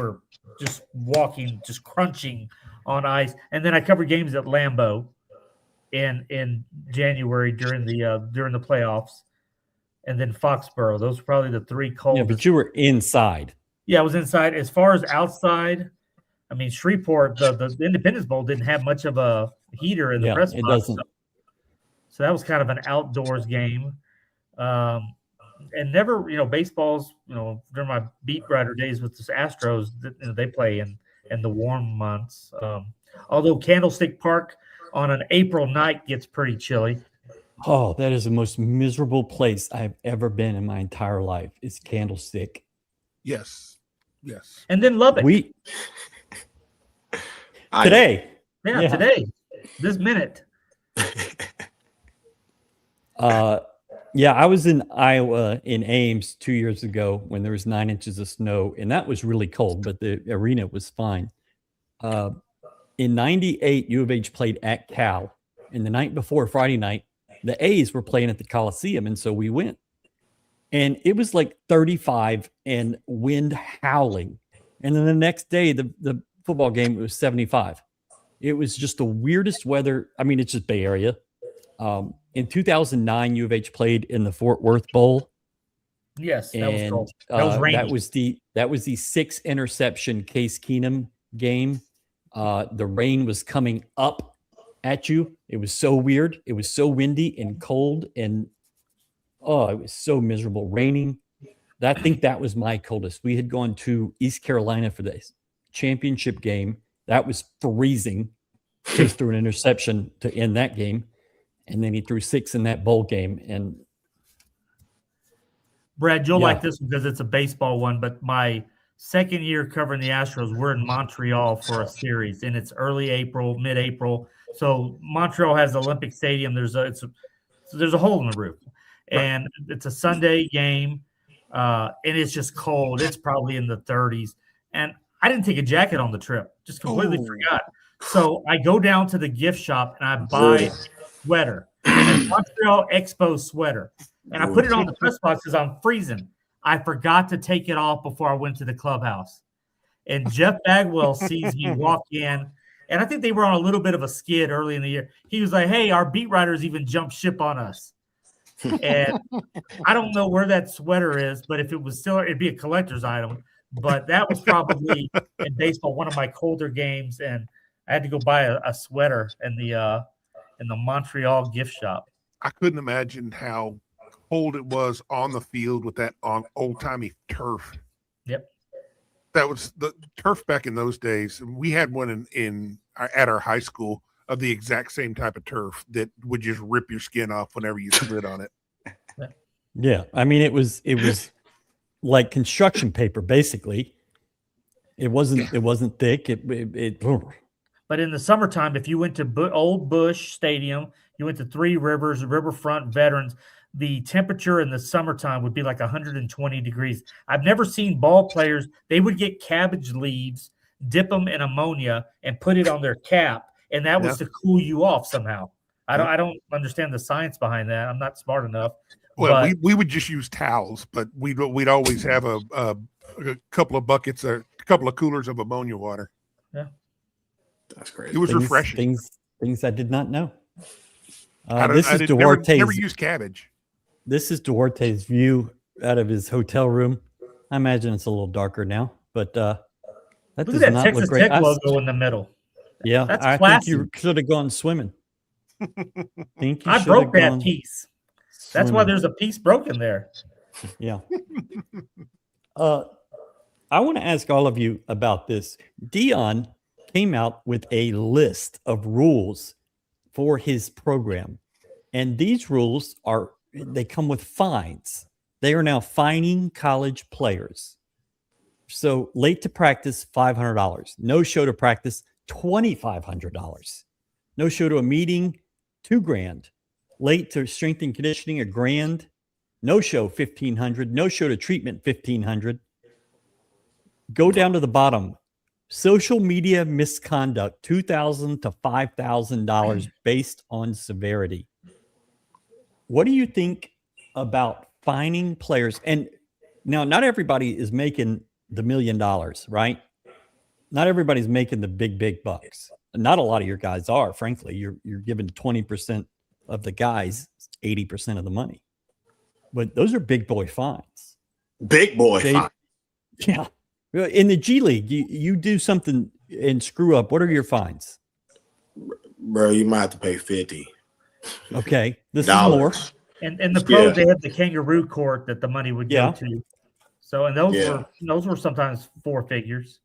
walking, just crunching on ice. And then I covered games at Lambeau in January during the playoffs, and then Foxborough. Those were probably the three coldest. Yeah, but you were inside. Yeah, I was inside. As far as outside, I mean, Shreveport, the Independence Bowl didn't have much of a heater in the press box. Doesn't. So that was kind of an outdoors game. And never, baseball's, during my beat writer days with the Astros, they play in the warm months. Although Candlestick Park on an April night gets pretty chilly. Oh, that is the most miserable place I've ever been in my entire life. Is Candlestick. Yes. And then Lubbock. Today, Yeah, today, this minute. Yeah, I was in Iowa in Ames 2 years ago when there was 9 inches of snow, and that was really cold, but the arena was fine. In 98, U of H played at Cal, and the night before, Friday night, the A's were playing at the Coliseum, and so we went. And it was like 35 and wind howling. And then the next day, the football game, it was 75. It was just the weirdest weather. I mean, it's just Bay Area. In 2009, U of H played in the Fort Worth Bowl. Yes, that and, was cold. That was rainy. That was the 6 interception Case Keenum game. The rain was coming up at you. It was so weird. It was so windy and cold, and it was so miserable. Raining. I think that was my coldest. We had gone to East Carolina for the championship game. That was freezing. Case threw an interception to end that game. And then he threw 6 in that bowl game. And Brad, you'll like this because it's a baseball one, but my second year covering the Astros, we're in Montreal for a series, and it's early April, mid-April. So Montreal has Olympic Stadium. There's a hole in the roof, and it's a Sunday game, and it's just cold. It's probably in the 30s, and I didn't take a jacket on the trip. Just completely forgot. So I go down to the gift shop and I buy a sweater, a Montreal Expo sweater, and I put it on the press box because I'm freezing. I forgot to take it off before I went to the clubhouse. And Jeff Bagwell sees me walk in, and I think they were on a little bit of a skid early in the year. He was like, "Hey, our beat writers even jumped ship on us." And I don't know where that sweater is, but if it was still, it'd be a collector's item. But that was probably in baseball one of my colder games, and I had to go buy a sweater in the Montreal gift shop. I couldn't imagine how cold it was on the field with that old-timey turf. Yep. That was the turf back in those days. We had one at our high school of the exact same type of turf that would just rip your skin off whenever you slid on it. Yeah. I mean, it was like construction paper, basically. It wasn't thick. But in the summertime, if you went to Old Bush Stadium, you went to Three Rivers, Riverfront Veterans, the temperature in the summertime would be like 120 degrees. I've never seen ball players. They would get cabbage leaves, dip them in ammonia, and put it on their cap, and that was to cool you off somehow. I don't understand the science behind that. I'm not smart enough. Well, we would just use towels, but we'd always have a couple of buckets or a couple of coolers of ammonia water. Yeah. That's crazy. It was refreshing. Things I did not know. Never used cabbage. This is Duarte's view out of his hotel room. I imagine it's a little darker now, but that does look at that not Texas look great. Tech logo in the middle. Yeah, that's I classy. think you should have gone swimming. I broke that piece. That's why there's a piece broken there. Yeah. I want to ask all of you about this. Dion came out with a list of rules for his program. And these rules they come with fines. They are now fining college players. So late to practice, $500. No show to practice, $2,500. No show to a meeting, $2,000. Late to strength and conditioning, $1,000. No show, $1,500. No show to treatment, $1,500. Go down to the bottom. Social media misconduct, $2,000 to $5,000 based on severity. What do you think about fining players? And now, not everybody is making the $1 million, right? Not everybody's making the big bucks. Not a lot of your guys are, frankly. You're giving 20% of the guys 80% of the money. But those are big boy fines. Big boy fines. Yeah. In the G League, you do something and screw up. What are your fines? Bro, you might have to pay 50. Okay. This is more. And the pros, they have the kangaroo court that the money would go to. So, and those were sometimes 4 figures.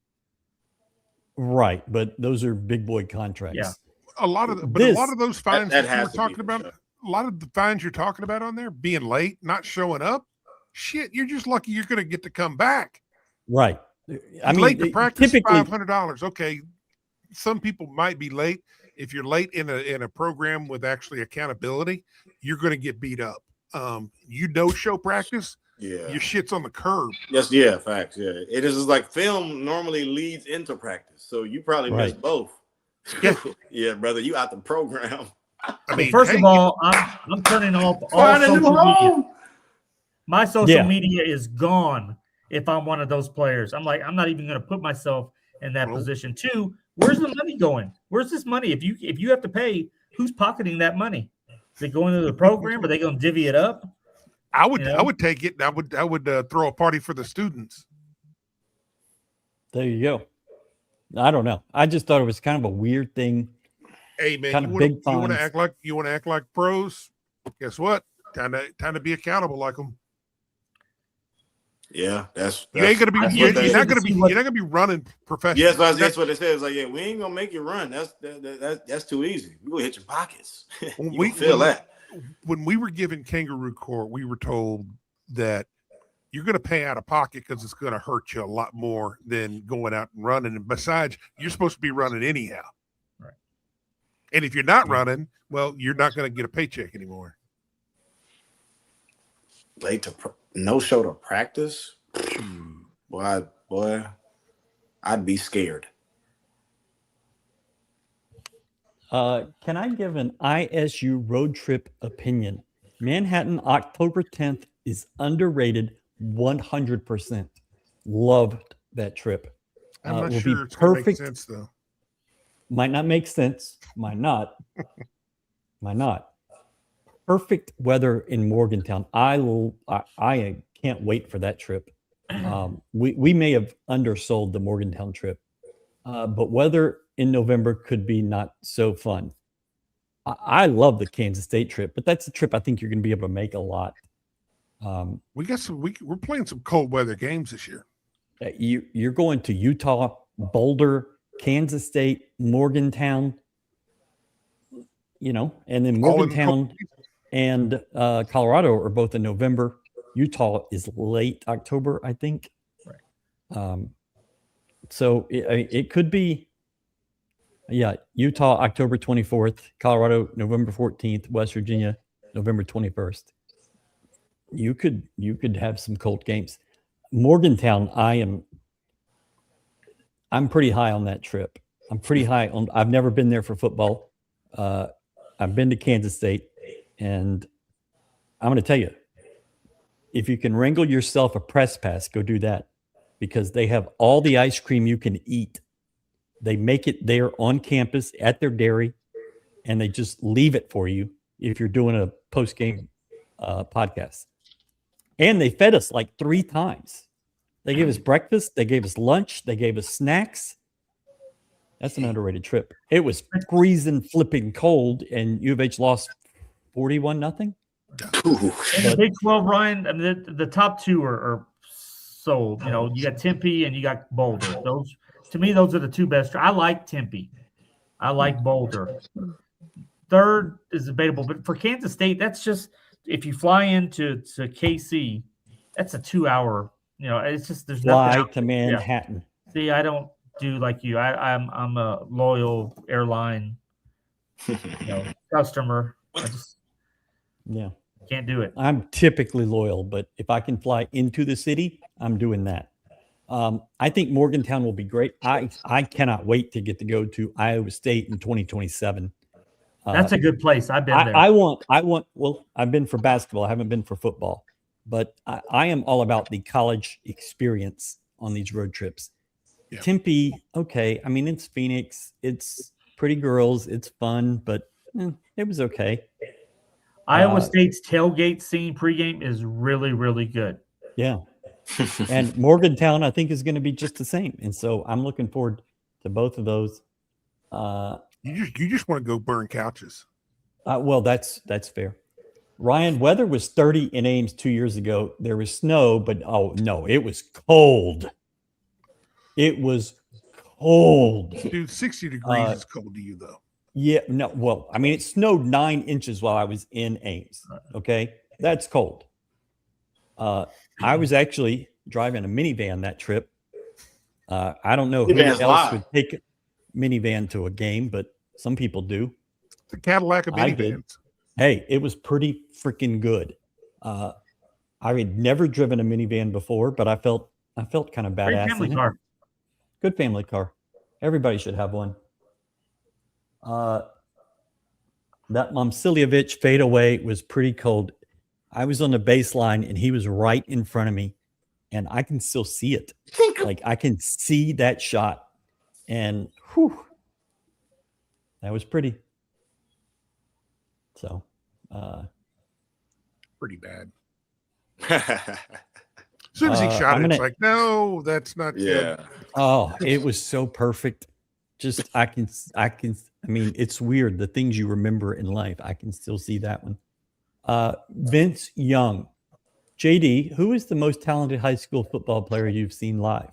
Right, but those are big boy contracts. Yeah. A lot of those fines that you're talking about, a lot of the fines you're talking about on there, being late, not showing up, shit, you're just lucky you're going to get to come back. Right. I mean, late to practice, typically $500. Okay, some people might be late. If you're late in a program with actually accountability, you're going to get beat up. Show practice. Yeah, your shit's on the curb. Yes, yeah, facts. Yeah, it is just like film normally leads into practice, so you probably missed both. Yeah, yeah, brother, you out the program. I mean, first of all, I'm turning off all social media. My social media is gone if I'm one of those players. I'm not even going to put myself in that position. Two, where's the money going? Where's this money? If you have to pay, who's pocketing that money? Is it going into the program? Are they going to divvy it up? I would take it. I would throw a party for the students. There you go. I don't know. I just thought it was kind of a weird thing. Hey man, you want to act like pros? Guess what? Time to be accountable like them. Yeah, you ain't gonna be. You're not gonna be running professional. Yes, that's what it says. Like, yeah, we ain't gonna make you run. That's too easy. We gonna hit your pockets. We feel that. When we were given kangaroo court, we were told that you're going to pay out of pocket because it's going to hurt you a lot more than going out and running. And besides, you're supposed to be running anyhow. Right. And if you're not running, well, you're not going to get a paycheck anymore. Late to no show to practice? Boy, I'd be scared. Can I give an ISU road trip opinion? Manhattan, October 10th is underrated 100%. Loved that trip. I'm not will sure be it's going to perfect. make sense, though. Might not make sense. Might not. Might not. Perfect weather in Morgantown. I can't wait for that trip. We may have undersold the Morgantown trip, but weather in November could be not so fun. I love the Kansas State trip, but that's a trip I think you're going to be able to make a lot. We're playing some cold weather games this year. You're going to Utah, Boulder, Kansas State, Morgantown, and then Morgantown and Colorado are both in November. Utah is late October, I think. Right. So it could be, Utah, October 24th, Colorado, November 14th, West Virginia, November 21st. You could have some cold games. Morgantown, I'm pretty high on that trip. I'm pretty high on. I've never been there for football. I've been to Kansas State, and I'm going to tell you, if you can wrangle yourself a press pass, go do that, because they have all the ice cream you can eat. They make it there on campus at their dairy, and they just leave it for you if you're doing a post-game podcast. And they fed us like 3 times. They gave us breakfast. They gave us lunch. They gave us snacks. That's an underrated trip. It was freezing, flipping cold, and U of H lost 41-0. In the Big 12, Ryan, I mean, the top 2 are sold. You got Tempe and you got Boulder. To me, those are the 2 best. I like Tempe. I like Boulder. Third is debatable, but for Kansas State, that's just if you fly into KC, that's a 2-hour. It's just there's fly nothing to Manhattan. Yeah. See, I don't do like you. I'm a loyal airline customer. I just can't do it. I'm typically loyal, but if I can fly into the city, I'm doing that. I think Morgantown will be great. I cannot wait to get to go to Iowa State in 2027. That's a good place. I've been there. I've been for basketball. I haven't been for football, but I am all about the college experience on these road trips. Yeah. Tempe, okay. I mean, it's Phoenix. It's pretty girls. It's fun, but it was okay. Iowa State's tailgate scene pregame is really, really good. Yeah. And Morgantown, I think, is going to be just the same. And so I'm looking forward to both of those. You just want to go burn couches. Well, that's fair. Ryan, weather was 30 in Ames 2 years ago. There was snow, but it was cold. It was cold. Dude, 60 degrees is cold to you, though. Yeah, no. Well, I mean, it snowed 9 inches while I was in Ames. Okay, that's cold. I was actually driving a minivan that trip. I don't know who else would take it. minivan to a game, but some people do. The Cadillac of I did. minivans. Hey, it was pretty freaking good. I had never driven a minivan before, but I felt kind of Great badass. family in it. car. Good family car. Everybody should have one. That Momciljevic fadeaway was pretty cold. I was on the baseline and he was right in front of me, and I can still see it. Like I can see that shot, and whew, that was pretty. So, Pretty bad. As soon as he shot it, it's like, no, that's not good. Oh, it was so perfect. Just I mean, it's weird. The things you remember in life, I can still see that one. Vince Young. JD, who is the most talented high school football player you've seen live?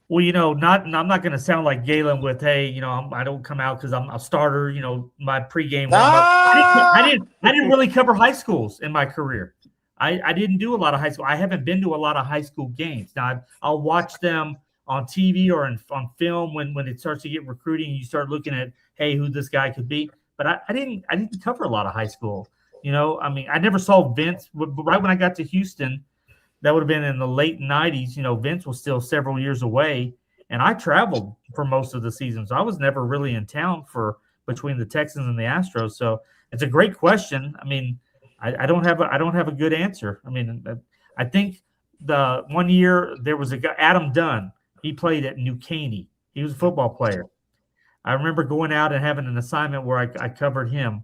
Well, I'm not going to sound like Galen with, hey, I don't come out because I'm a starter. My pregame. I didn't really cover high schools in my career. I didn't do a lot of high school. I haven't been to a lot of high school games. Now I'll watch them on TV or on film when it starts to get recruiting. You start looking at, hey, who this guy could be. But I didn't cover a lot of high school. I never saw Vince. Right when I got to Houston, that would have been in the late 90s. Vince was still several years away, and I traveled for most of the season. So I was never really in town between the Texans and the Astros. So it's a great question. I mean, I don't have a good answer. I mean, I think the one year there was a guy, Adam Dunn. He played at New Caney. He was a football player. I remember going out and having an assignment where I covered him.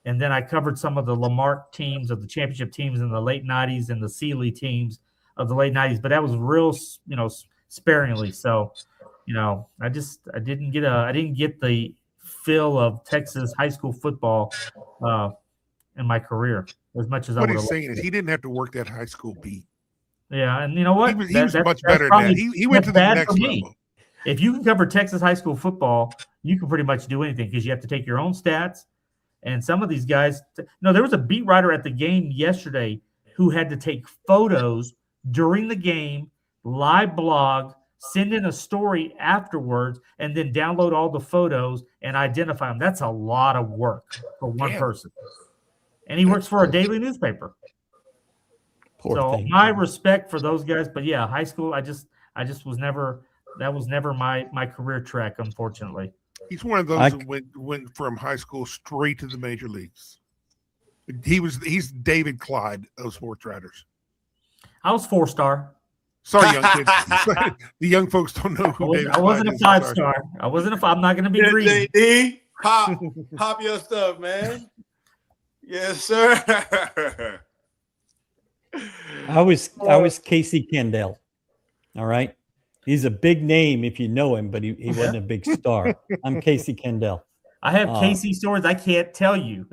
And then I covered some of the Lamarck teams of the championship teams in the late 90s and the Sealy teams of the late 90s. But that was real, sparingly. So, I didn't get the feel of Texas high school football in my career as much as I would have. What he's saying is he didn't have to work that high school beat. Yeah, and you know what? He was much better than that. He went to the next level. If you can cover Texas high school football, you can pretty much do anything because you have to take your own stats. And some of these guys, there was a beat writer at the game yesterday who had to take photos during the game, live blog, send in a story afterwards, and then download all the photos and identify them. That's a lot of work for one person. And he works for a daily newspaper. My respect for those guys. But yeah, high school, I just was never, that was never my career track, unfortunately. He's one of those who went from high school straight to the major leagues. He's David Clyde of sports writers. I was 4-star. Sorry, young kids. The young folks don't know who David Clyde is. I wasn't a 5-star. I'm not going to be greedy. JD, pop your stuff, man. Yes, sir. I was Casey Kendall. All right. He's a big name if you know him, but he wasn't a big star. I'm Casey Kendall. I have Casey stories I can't tell you.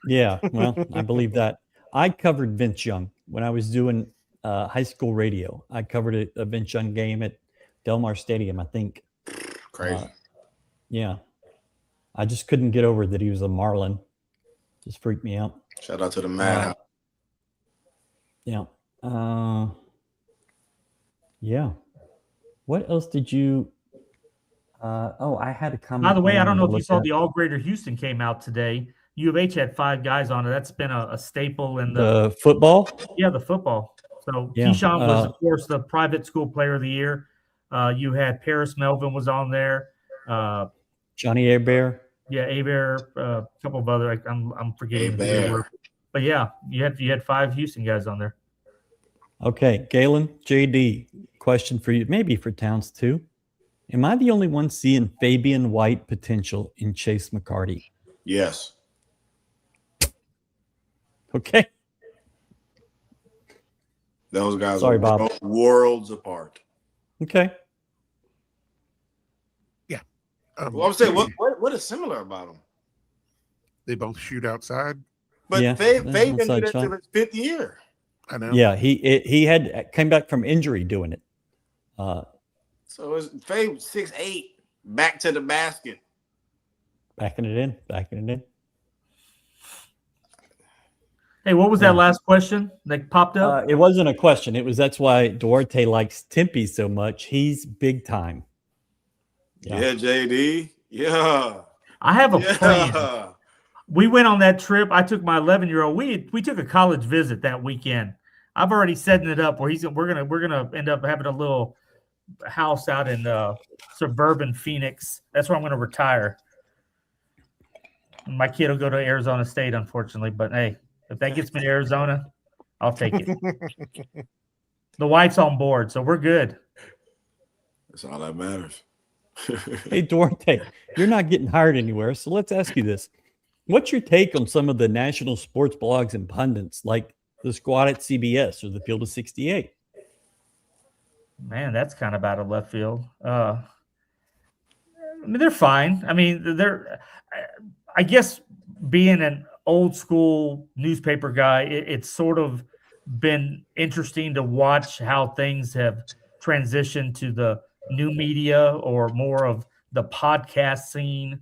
Yeah, well, I believe that. I covered Vince Young when I was doing high school radio. I covered a Vince Young game at Del Mar Stadium, I think. Crazy. Yeah. I just couldn't get over that he was a Marlin. Just freaked me out. Shout out to the man. Yeah. Yeah. What else did you? I had a comment. By the way, I don't know if you saw the All Greater Houston came out today. U of H had 5 guys on it. That's been a staple in the football. Yeah, the football. So yeah, Keyshawn was, of course, the private school player of the year. You had Paris Melvin was on there. Johnny Hebert. Yeah, Hebert. A couple of other. I'm forgetting. But yeah, you had 5 Houston guys on there. Okay, Galen, JD, question for you, maybe for Towns too. Am I the only one seeing Fabian White potential in Chase McCarty? Yes. Okay. Those guys are Bob. Worlds apart. Okay. Yeah. Well, I'm saying, what is similar about them? They both shoot outside. But yeah, Fabian did that till his 5th year. I know. Yeah, he came back from injury doing it. So it's Fabian 6'8", back to the basket. Backing it in. Hey, what was that last question that popped up? It wasn't a question. That's why Dwarte likes Tempe so much. He's big time. Yeah, JD. Yeah. I have a plan. We went on that trip. I took my 11-year-old. We took a college visit that weekend. I've already setting it up where we're gonna end up having a little house out in suburban Phoenix. That's where I'm gonna retire. My kid will go to Arizona State, unfortunately, but hey, if that gets me to Arizona, I'll take it. The wife's on board, so we're good. That's all that matters. Hey, Dwarte, you're not getting hired anywhere, so let's ask you this. What's your take on some of the national sports blogs and pundits like the Squad at CBS or the Field of 68? Man, that's kind of out of left field. I mean, they're fine. I mean, I guess being an old school newspaper guy, it's sort of been interesting to watch how things have transitioned to the new media or more of the podcast scene.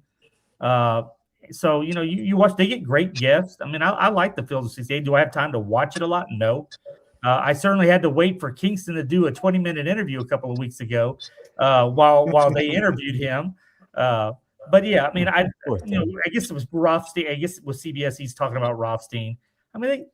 So, you watch, they get great guests. I mean, I like the Field of 68. Do I have time to watch it a lot? No. I certainly had to wait for Kingston to do a 20-minute interview a couple of weeks ago while they interviewed him. But yeah, I mean, I guess it was Rothstein. I guess with CBS, he's talking about Rothstein. I mean,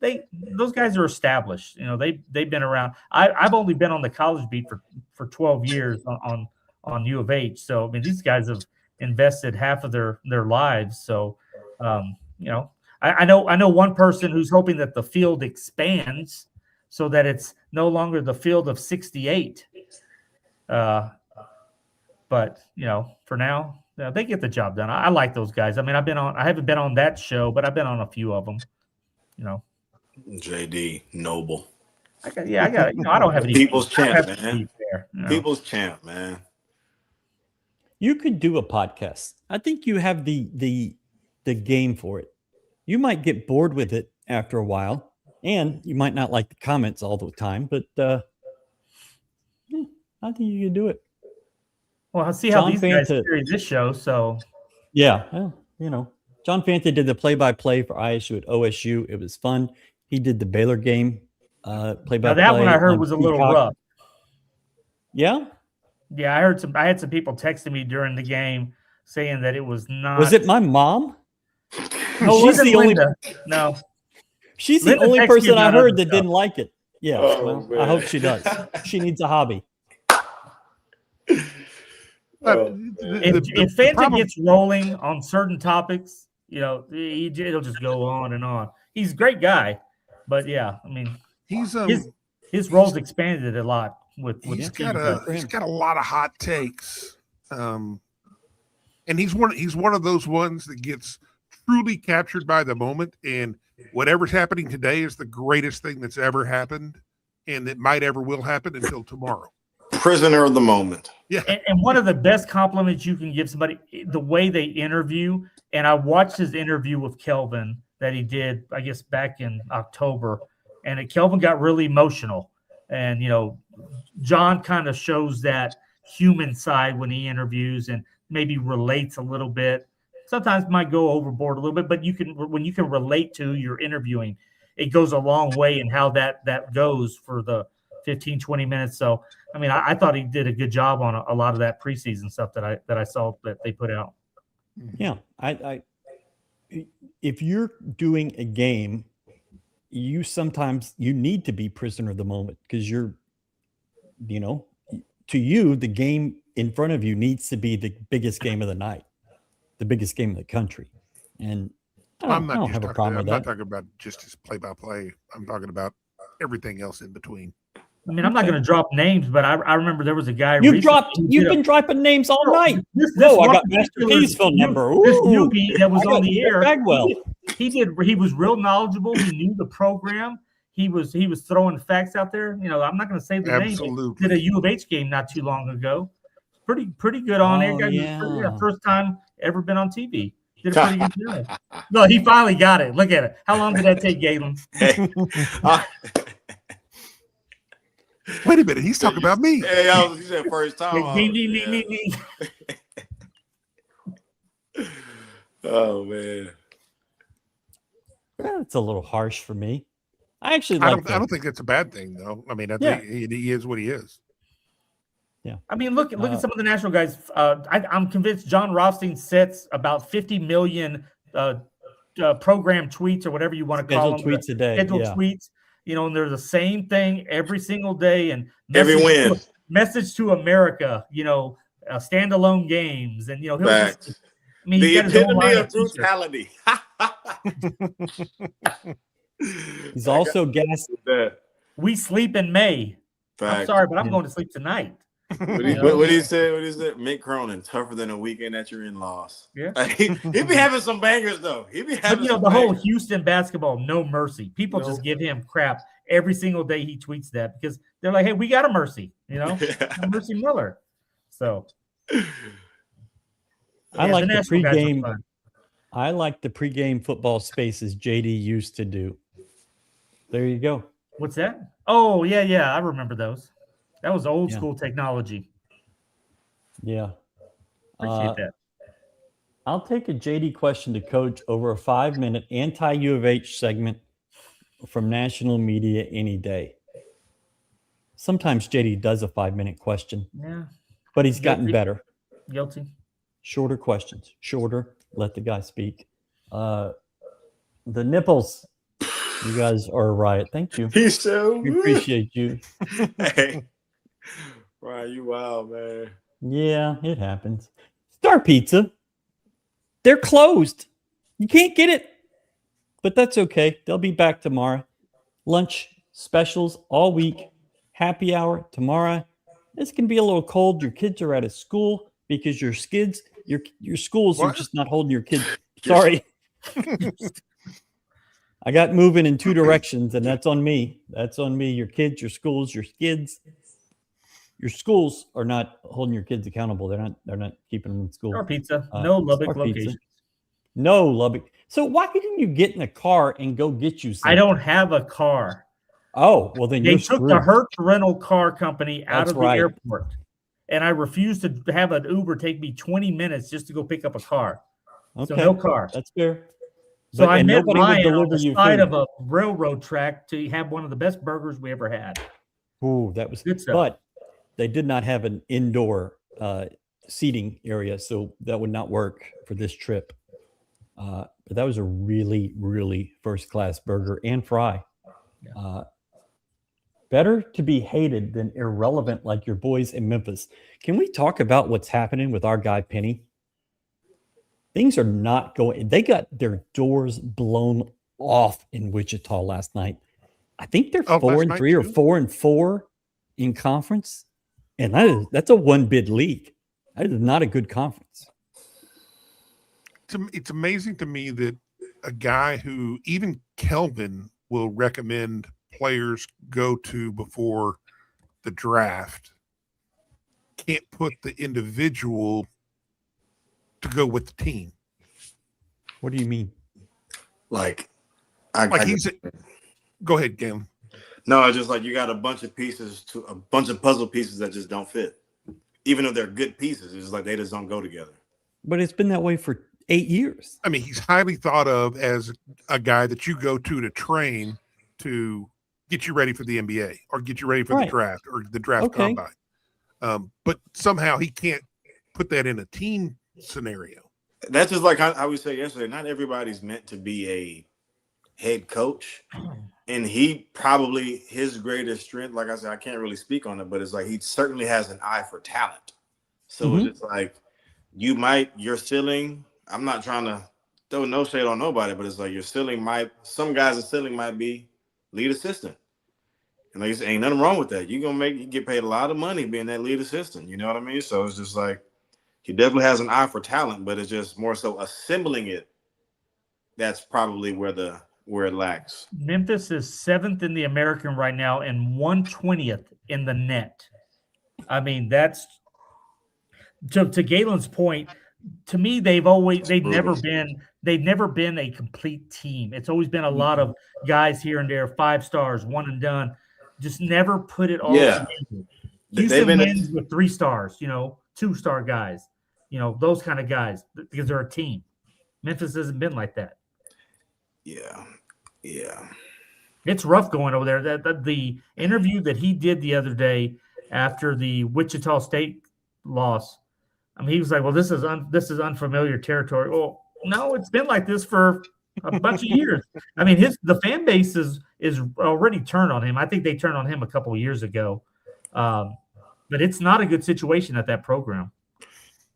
those guys are established. They've been around. I've only been on the college beat for 12 years on U of H. So I mean, these guys have invested half of their lives. So I know one person who's hoping that the field expands so that it's no longer the Field of 68. But for now, they get the job done. I like those guys. I mean, I haven't been on that show, but I've been on a few of them. JD Noble. I don't have any people's champ, man. People's champ, man. You could do a podcast. I think you have the game for it. You might get bored with it after a while, and you might not like the comments all the time, but I think you can do it. Well, I'll see how these guys carry this show. So, yeah, well, John Fanta did the play-by-play for ISU at OSU. It was fun. He did the Baylor game play-by-play. Now that one I heard was a little rough. Yeah? Yeah, I had some people texting me during the game saying that it was not. Was it my mom? No, she's the only. No, she's the only person I heard that didn't like it. Yeah, I hope she does. She needs a hobby. If Fanta gets rolling on certain topics, it'll just go on and on. He's a great guy, but yeah, I mean, his role's expanded a lot with he's got a lot of hot takes, and he's one of those ones that gets truly captured by the moment, and whatever's happening today is the greatest thing that's ever happened, and that might ever will happen until tomorrow. Prisoner of the moment. Yeah. And one of the best compliments you can give somebody, the way they interview. And I watched his interview with Kelvin that he did, I guess, back in October. And Kelvin got really emotional. And, John kind of shows that human side when he interviews and maybe relates a little bit. Sometimes might go overboard a little bit, but when you can relate to your interviewing, it goes a long way in how that goes for the 15, 20 minutes. So, I mean, I thought he did a good job on a lot of that preseason stuff that I saw that they put out. Yeah. If you're doing a game, sometimes you need to be prisoner of the moment because you're, to you, the game in front of you needs to be the biggest game of the night, the biggest game of the country. And I don't have a problem with that. I'm not talking about just his play-by-play. I'm talking about everything else in between. I mean, I'm not going to drop names, but I remember there was a guy. You've been dropping names all night. I got Master P's phone number. This newbie that was on the air. He was real knowledgeable. He knew the program. He was throwing facts out there. I'm not going to say the name. He did a U of H game not too long ago. Pretty good on air. Yeah, first time ever been on TV. Did a pretty good job. No, he finally got it. Look at it. How long did that take, Galen? Wait a minute, he's talking about me. Hey, you said first time. Me. Oh man, that's a little harsh for me. I actually I don't think it's a bad thing though. I mean, I think he is what he is. Yeah. I mean, look at some of the national guys. I'm convinced John Rothstein sets about 50 million program tweets or whatever you want to call them. Tweets a day. Scheduled tweets. And they're the same thing every single day. And Every win. Message to America, standalone games. And, he'll Facts. the epitome of brutality. He's also gassed. We sleep in May. Facts. I'm sorry, but I'm going to sleep tonight. What did he say? Mick Cronin, tougher than a weekend at your in-laws. Yeah. He be having some bangers though. He be having the whole Houston basketball, no mercy. People just give him crap every single day he tweets that because they're like, hey, we got a mercy, Mercy Miller. So I like the pregame. I like the pregame football spaces JD used to do. There you go. What's that? Oh, yeah. I remember those. That was old school technology. Yeah. Appreciate that. I'll take a JD question to coach over a 5-minute anti-U of H segment from national media any day. Sometimes JD does a 5-minute question. Yeah. But he's gotten better. Guilty. Shorter questions. Shorter. Let the guy speak. The nipples. You guys are a riot. Thank you. He's so we appreciate you. Hey. Ryan, you wild, man. Yeah, it happens. Star Pizza. They're closed. You can't get it. But that's okay. They'll be back tomorrow. Lunch specials all week. Happy hour tomorrow. This can be a little cold. Your kids are out of school because your schools are just not holding your kids. Sorry. I got moving in two directions, and that's on me. That's on me. Your kids, your schools, your kids. Your schools are not holding your kids accountable. They're not keeping them in school. Star Pizza. No Lubbock location. No Lubbock. So why couldn't you get in a car and go get you something? I don't have a car. Oh, well then they took the Hertz rental car company out of the airport, and I refused to have an Uber take me 20 minutes just to go pick up a car. Okay. So no car. That's fair. So I met Ryan on the side of a railroad track to have one of the best burgers we ever had. Ooh, that was good stuff. But they did not have an indoor seating area, so that would not work for this trip. But that was a really, really first-class burger and fry. Yeah. Better to be hated than irrelevant like your boys in Memphis. Can we talk about what's happening with our guy Penny? Things are not going. They got their doors blown off in Wichita last night. I think they're 4-3 or 4-4 in conference, and that's a one-bid league. That is not a good conference. It's amazing to me that a guy who even Kelvin will recommend players go to before the draft can't put the individual to go with the team. What do you mean? Go ahead, Galen. No, it's just like you got a bunch of puzzle pieces that just don't fit. Even if they're good pieces, it's like they just don't go together. But it's been that way for 8 years. I mean, he's highly thought of as a guy that you go to train to get you ready for the NBA or get you ready for the draft or the draft combine. But somehow he can't put that in a team scenario. That's just like how we said yesterday. Not everybody's meant to be a head coach. And he probably, his greatest strength, like I said, I can't really speak on it, but it's like he certainly has an eye for talent. So it's just like your ceiling, I'm not trying to throw no shade on nobody, but it's like your ceiling some guys' ceiling might be lead assistant. And like I said, ain't nothing wrong with that. You get paid a lot of money being that lead assistant. You know what I mean? So it's just like he definitely has an eye for talent, but it's just more so assembling it. That's probably where it lacks. Memphis is 7th in the American right now and 120th in the net. I mean, that's to Galen's point. To me, they've never been a complete team. It's always been a lot of guys here and there, 5 stars, one and done. Just never put it all together. Houston wins with 3 stars, 2-star guys, those kind of guys because they're a team. Memphis hasn't been like that. Yeah. It's rough going over there. The interview that he did the other day, after the Wichita State loss. I mean, he was like, "Well, this is unfamiliar territory." Well, no, it's been like this for a bunch of years. I mean, the fan base is already turned on him. I think they turned on him a couple of years ago, but it's not a good situation at that program.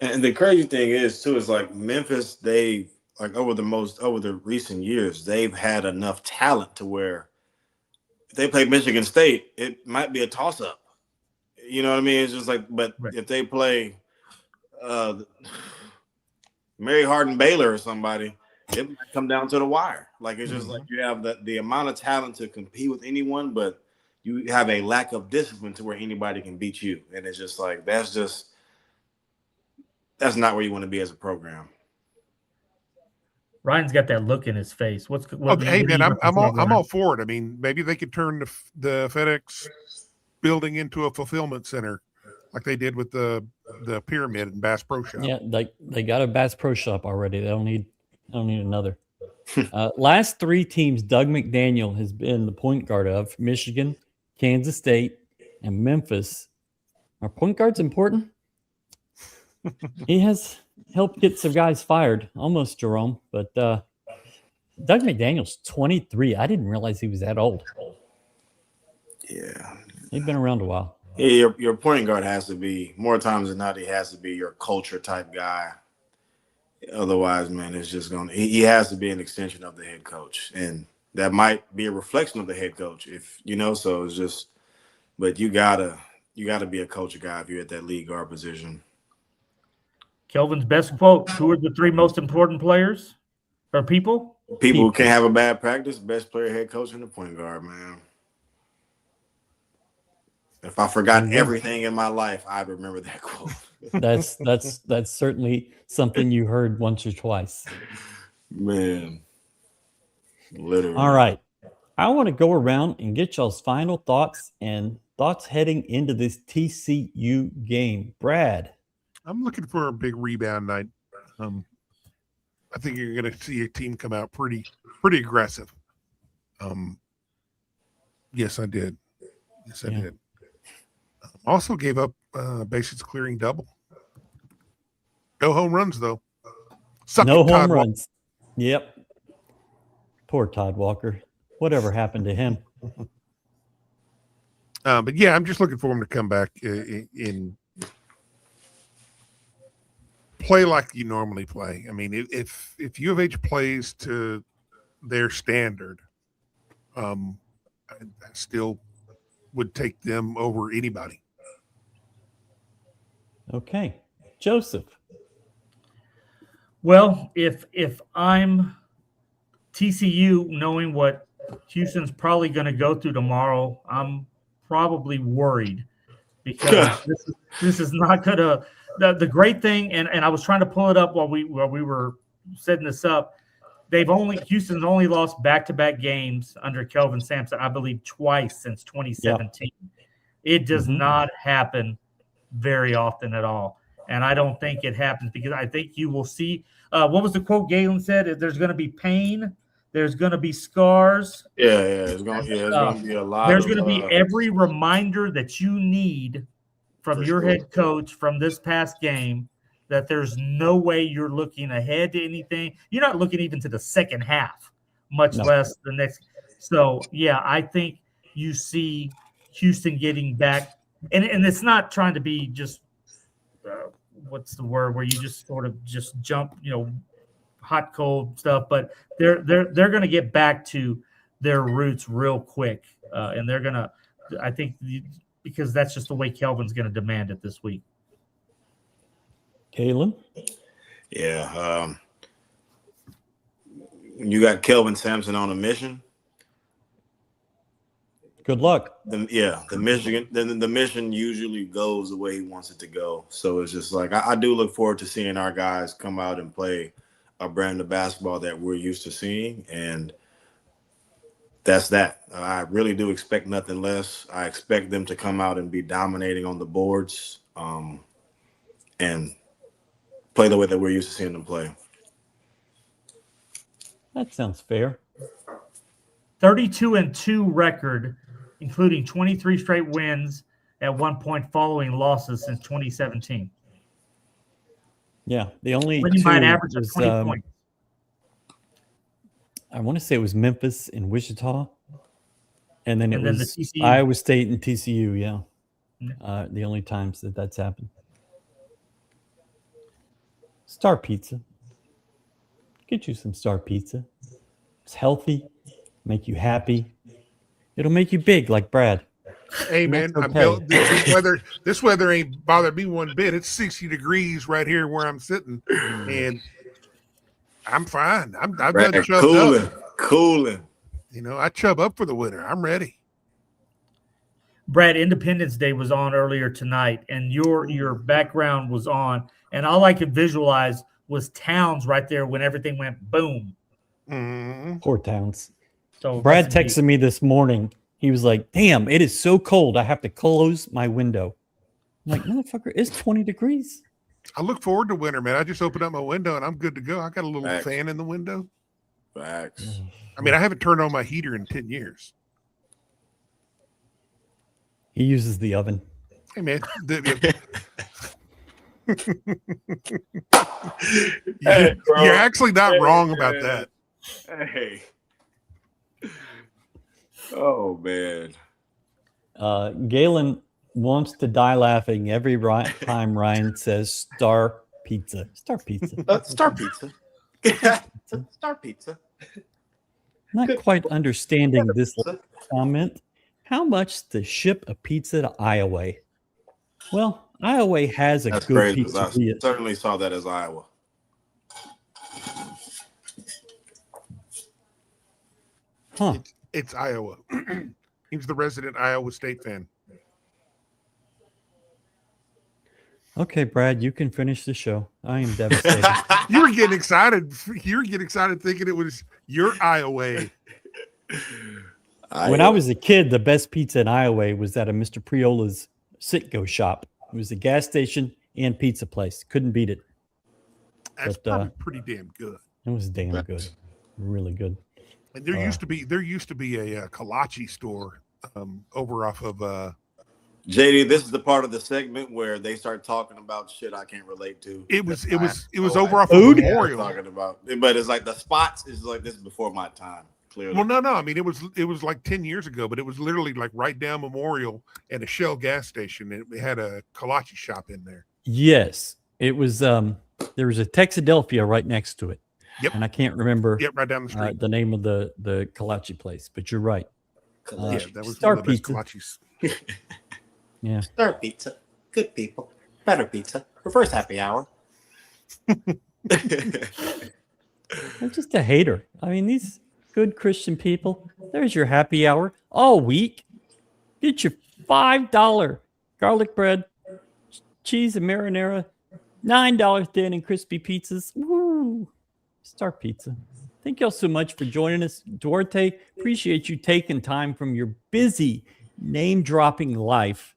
And the crazy thing is too is like Memphis, they like over the recent years, they've had enough talent to where if they play Michigan State, it might be a toss up. You know what I mean? It's just like, but Right. if they play Mary Hardin Baylor or somebody, it might come down to the wire. Like it's just like you have the amount of talent to compete with anyone, but you have a lack of discipline to where anybody can beat you. And it's just like that's not where you want to be as a program. Ryan's got that look in his face. Hey man, I'm all for it. I mean, maybe they could turn the FedEx building into a fulfillment center, like they did with the Pyramid and Bass Pro Shop. Yeah, they got a Bass Pro Shop already. They don't need another. Last three teams Doug McDaniel has been the point guard of: Michigan, Kansas State, and Memphis. Are point guards important? He has helped get some guys fired, almost Jerome, but Doug McDaniel's 23. I didn't realize he was that old. Yeah. He's been around a while. Yeah, your point guard has to be, more times than not, he has to be your culture type guy. Otherwise, man, it's just he has to be an extension of the head coach. And that might be a reflection of the head coach, if you know, so it's just, but you gotta be a culture guy if you're at that lead guard position. Kelvin's best quote: "Who are the three most important players or people? People who can't have a bad practice, best player, head coach, and the point guard, man." If I forgot everything in my life, I'd remember that quote. That's certainly something you heard once or twice. Man. Literally. All right. I want to go around and get y'all's final thoughts heading into this TCU game. Brad. I'm looking for a big rebound night. I think you're going to see a team come out pretty aggressive. Yes, I did. Yes, I did. Also gave up bases clearing double. No home runs though. No home runs. Yep. Poor Todd Walker. Whatever happened to him? But yeah, I'm just looking for him to come back in play like you normally play. I mean, if U of H plays to their standard, I still would take them over anybody. Okay. Joseph. Well, if I'm TCU, knowing what Houston's probably going to go through tomorrow, I'm probably worried because this is not going to the great thing. And I was trying to pull it up while we were setting this up. Houston's only lost back-to-back games under Kelvin Sampson, I believe, twice since 2017. Yep. It does not happen very often at all. And I don't think it happens because I think you will see what was the quote Galen said? There's going to be pain. There's going to be scars. It's going to be a lot. There's going to be every reminder that you need from your head coach from this past game that there's no way you're looking ahead to anything. You're not looking even to the second half, much less the next. So, yeah, I think you see Houston getting back. And it's not trying to be just what's the word where you just sort of just jump, hot, cold stuff. But they're going to get back to their roots real quick. And they're going to, I think, because that's just the way Kelvin's going to demand it this week. Kalen? Yeah. You got Kelvin Sampson on a mission. Good luck. The mission usually goes the way he wants it to go. So it's just like I do look forward to seeing our guys come out and play a brand of basketball that we're used to seeing, and that's that. I really do expect nothing less. I expect them to come out and be dominating on the boards, and play the way that we're used to seeing them play. That sounds fair. 32-2 record, including 23 straight wins. at one point following losses since 2017. Yeah, the only Winning two by an average of was, 20 points. I want to say it was Memphis and Wichita, and then it And then was the TCU. Iowa State and TCU. Yeah, Yeah. the only times that's happened. Star Pizza. Get you some Star Pizza. It's healthy, make you happy. It'll make you big like Brad. Hey And man, that's I'm okay. built, this weather ain't bothered me one bit. It's 60 degrees right here where I'm sitting, and I'm fine. I've done chubbed up. Cooling. You know, I chub up for the winter. I'm ready. Brad, Independence Day was on earlier tonight, and your background was on, and all I could visualize was Towns right there when everything went boom. Mm-hmm. Poor Towns. So Brad rest in texted me this morning. He was like, damn, it is so cold. I have to close my window. I'm like, motherfucker, it's 20 degrees. I look forward to winter, man. I just opened up my window and I'm good to go. I got a little Facts. fan in the window. Facts. I mean, I haven't turned on my heater in 10 years. He uses the oven. Hey, man. Hey, bro. You're actually not wrong about that. Hey. Oh man. Galen wants to die laughing every time Ryan says Star Pizza. Star Pizza. Star Pizza. Star Pizza. Not quite understanding this comment. How much to ship a pizza to Iowa? Well, Iowa has a That's good crazy. pizza. I certainly saw that as Iowa. Huh. It's Iowa. He's the resident Iowa State fan. Okay, Brad, you can finish the show. I am devastated. You were getting excited. You were getting excited thinking it was your Iowa. When I was a kid, the best pizza in Iowa was at a Mr. Priola's Sit-Go shop. It was a gas station and pizza place. Couldn't beat it. That's But, probably pretty damn good. It was damn good. Really good. And there used to be a kolache store over off of JD, this is the part of the segment where they start talking about shit I can't relate to. it was over off of Food? Memorial. Talking about, but it's like the spots is like this is before my time. Clearly, Well, no. I mean, it was like 10 years ago, but it was literally like right down Memorial and a Shell gas station. And it had a kolache shop in there. Yes. It was there was a Texadelphia right next to it. Yep. And I can't remember Yep, right down the street. the name of the kolache place, but you're right. Yeah, that was Star one of the best Pizza. kolaches. Yeah. Star Pizza. Good people. Better pizza. Reverse happy hour. I'm just a hater. I mean, these good Christian people, there's your happy hour all week. Get your $5 garlic bread, cheese and marinara, $9 thin and crispy pizzas. Woo! Star Pizza. Thank y'all so much for joining us. Dwarte, appreciate you taking time from your busy name-dropping life.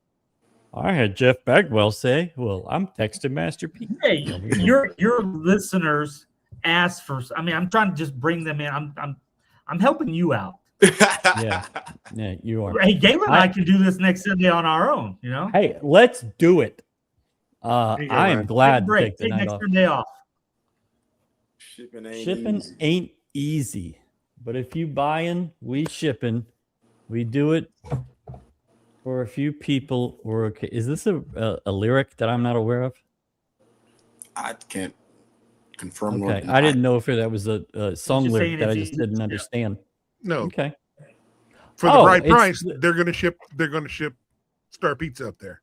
I had Jeff Bagwell say, well, I'm texting Master P. Hey, your listeners asked for. I mean, I'm trying to just bring them in. I'm helping you out. Yeah, you are. Hey, Galen and I can do this next Sunday on our own. You know. Hey, let's do it. There you go, I am man. glad to Break. take the Take night next off. Sunday off. Shipping Ain't easy, but if you buying, we shipping. We do it for a few people. Or okay, is this a lyric that I'm not aware of? I can't confirm. Okay, I didn't know if that was a song just lyric saying that I it's just easy. didn't understand. No, Okay, for the Oh, right it's price, the- they're gonna ship Star Pizza up there.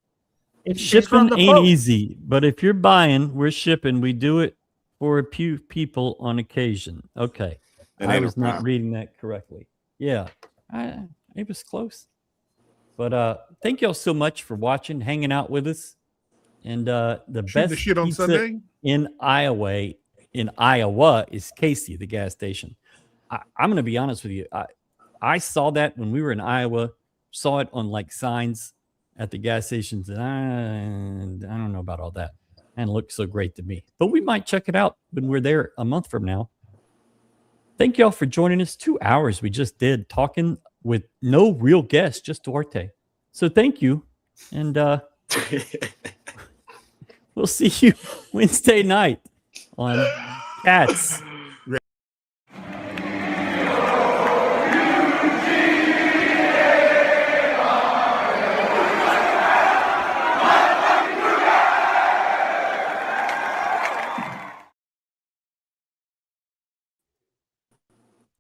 It's just shipping from the ain't folks. easy, but if you're buying, we're shipping. We do it for a few people on occasion. Okay, It I ain't a was not problem. reading that correctly. Yeah, it was close. But thank y'all so much for watching, hanging out with us, and the Shooting best the shit on pizza Sunday. in Iowa is Casey, the gas station. I'm going to be honest with you. I saw that when we were in Iowa, saw it on like signs at the gas stations, and I don't know about all that. And it looked so great to me. But we might check it out when we're there a month from now. Thank y'all for joining us. 2 hours we just did talking with no real guests, just Dwarte. So thank you. And we'll see you Wednesday night on Cats.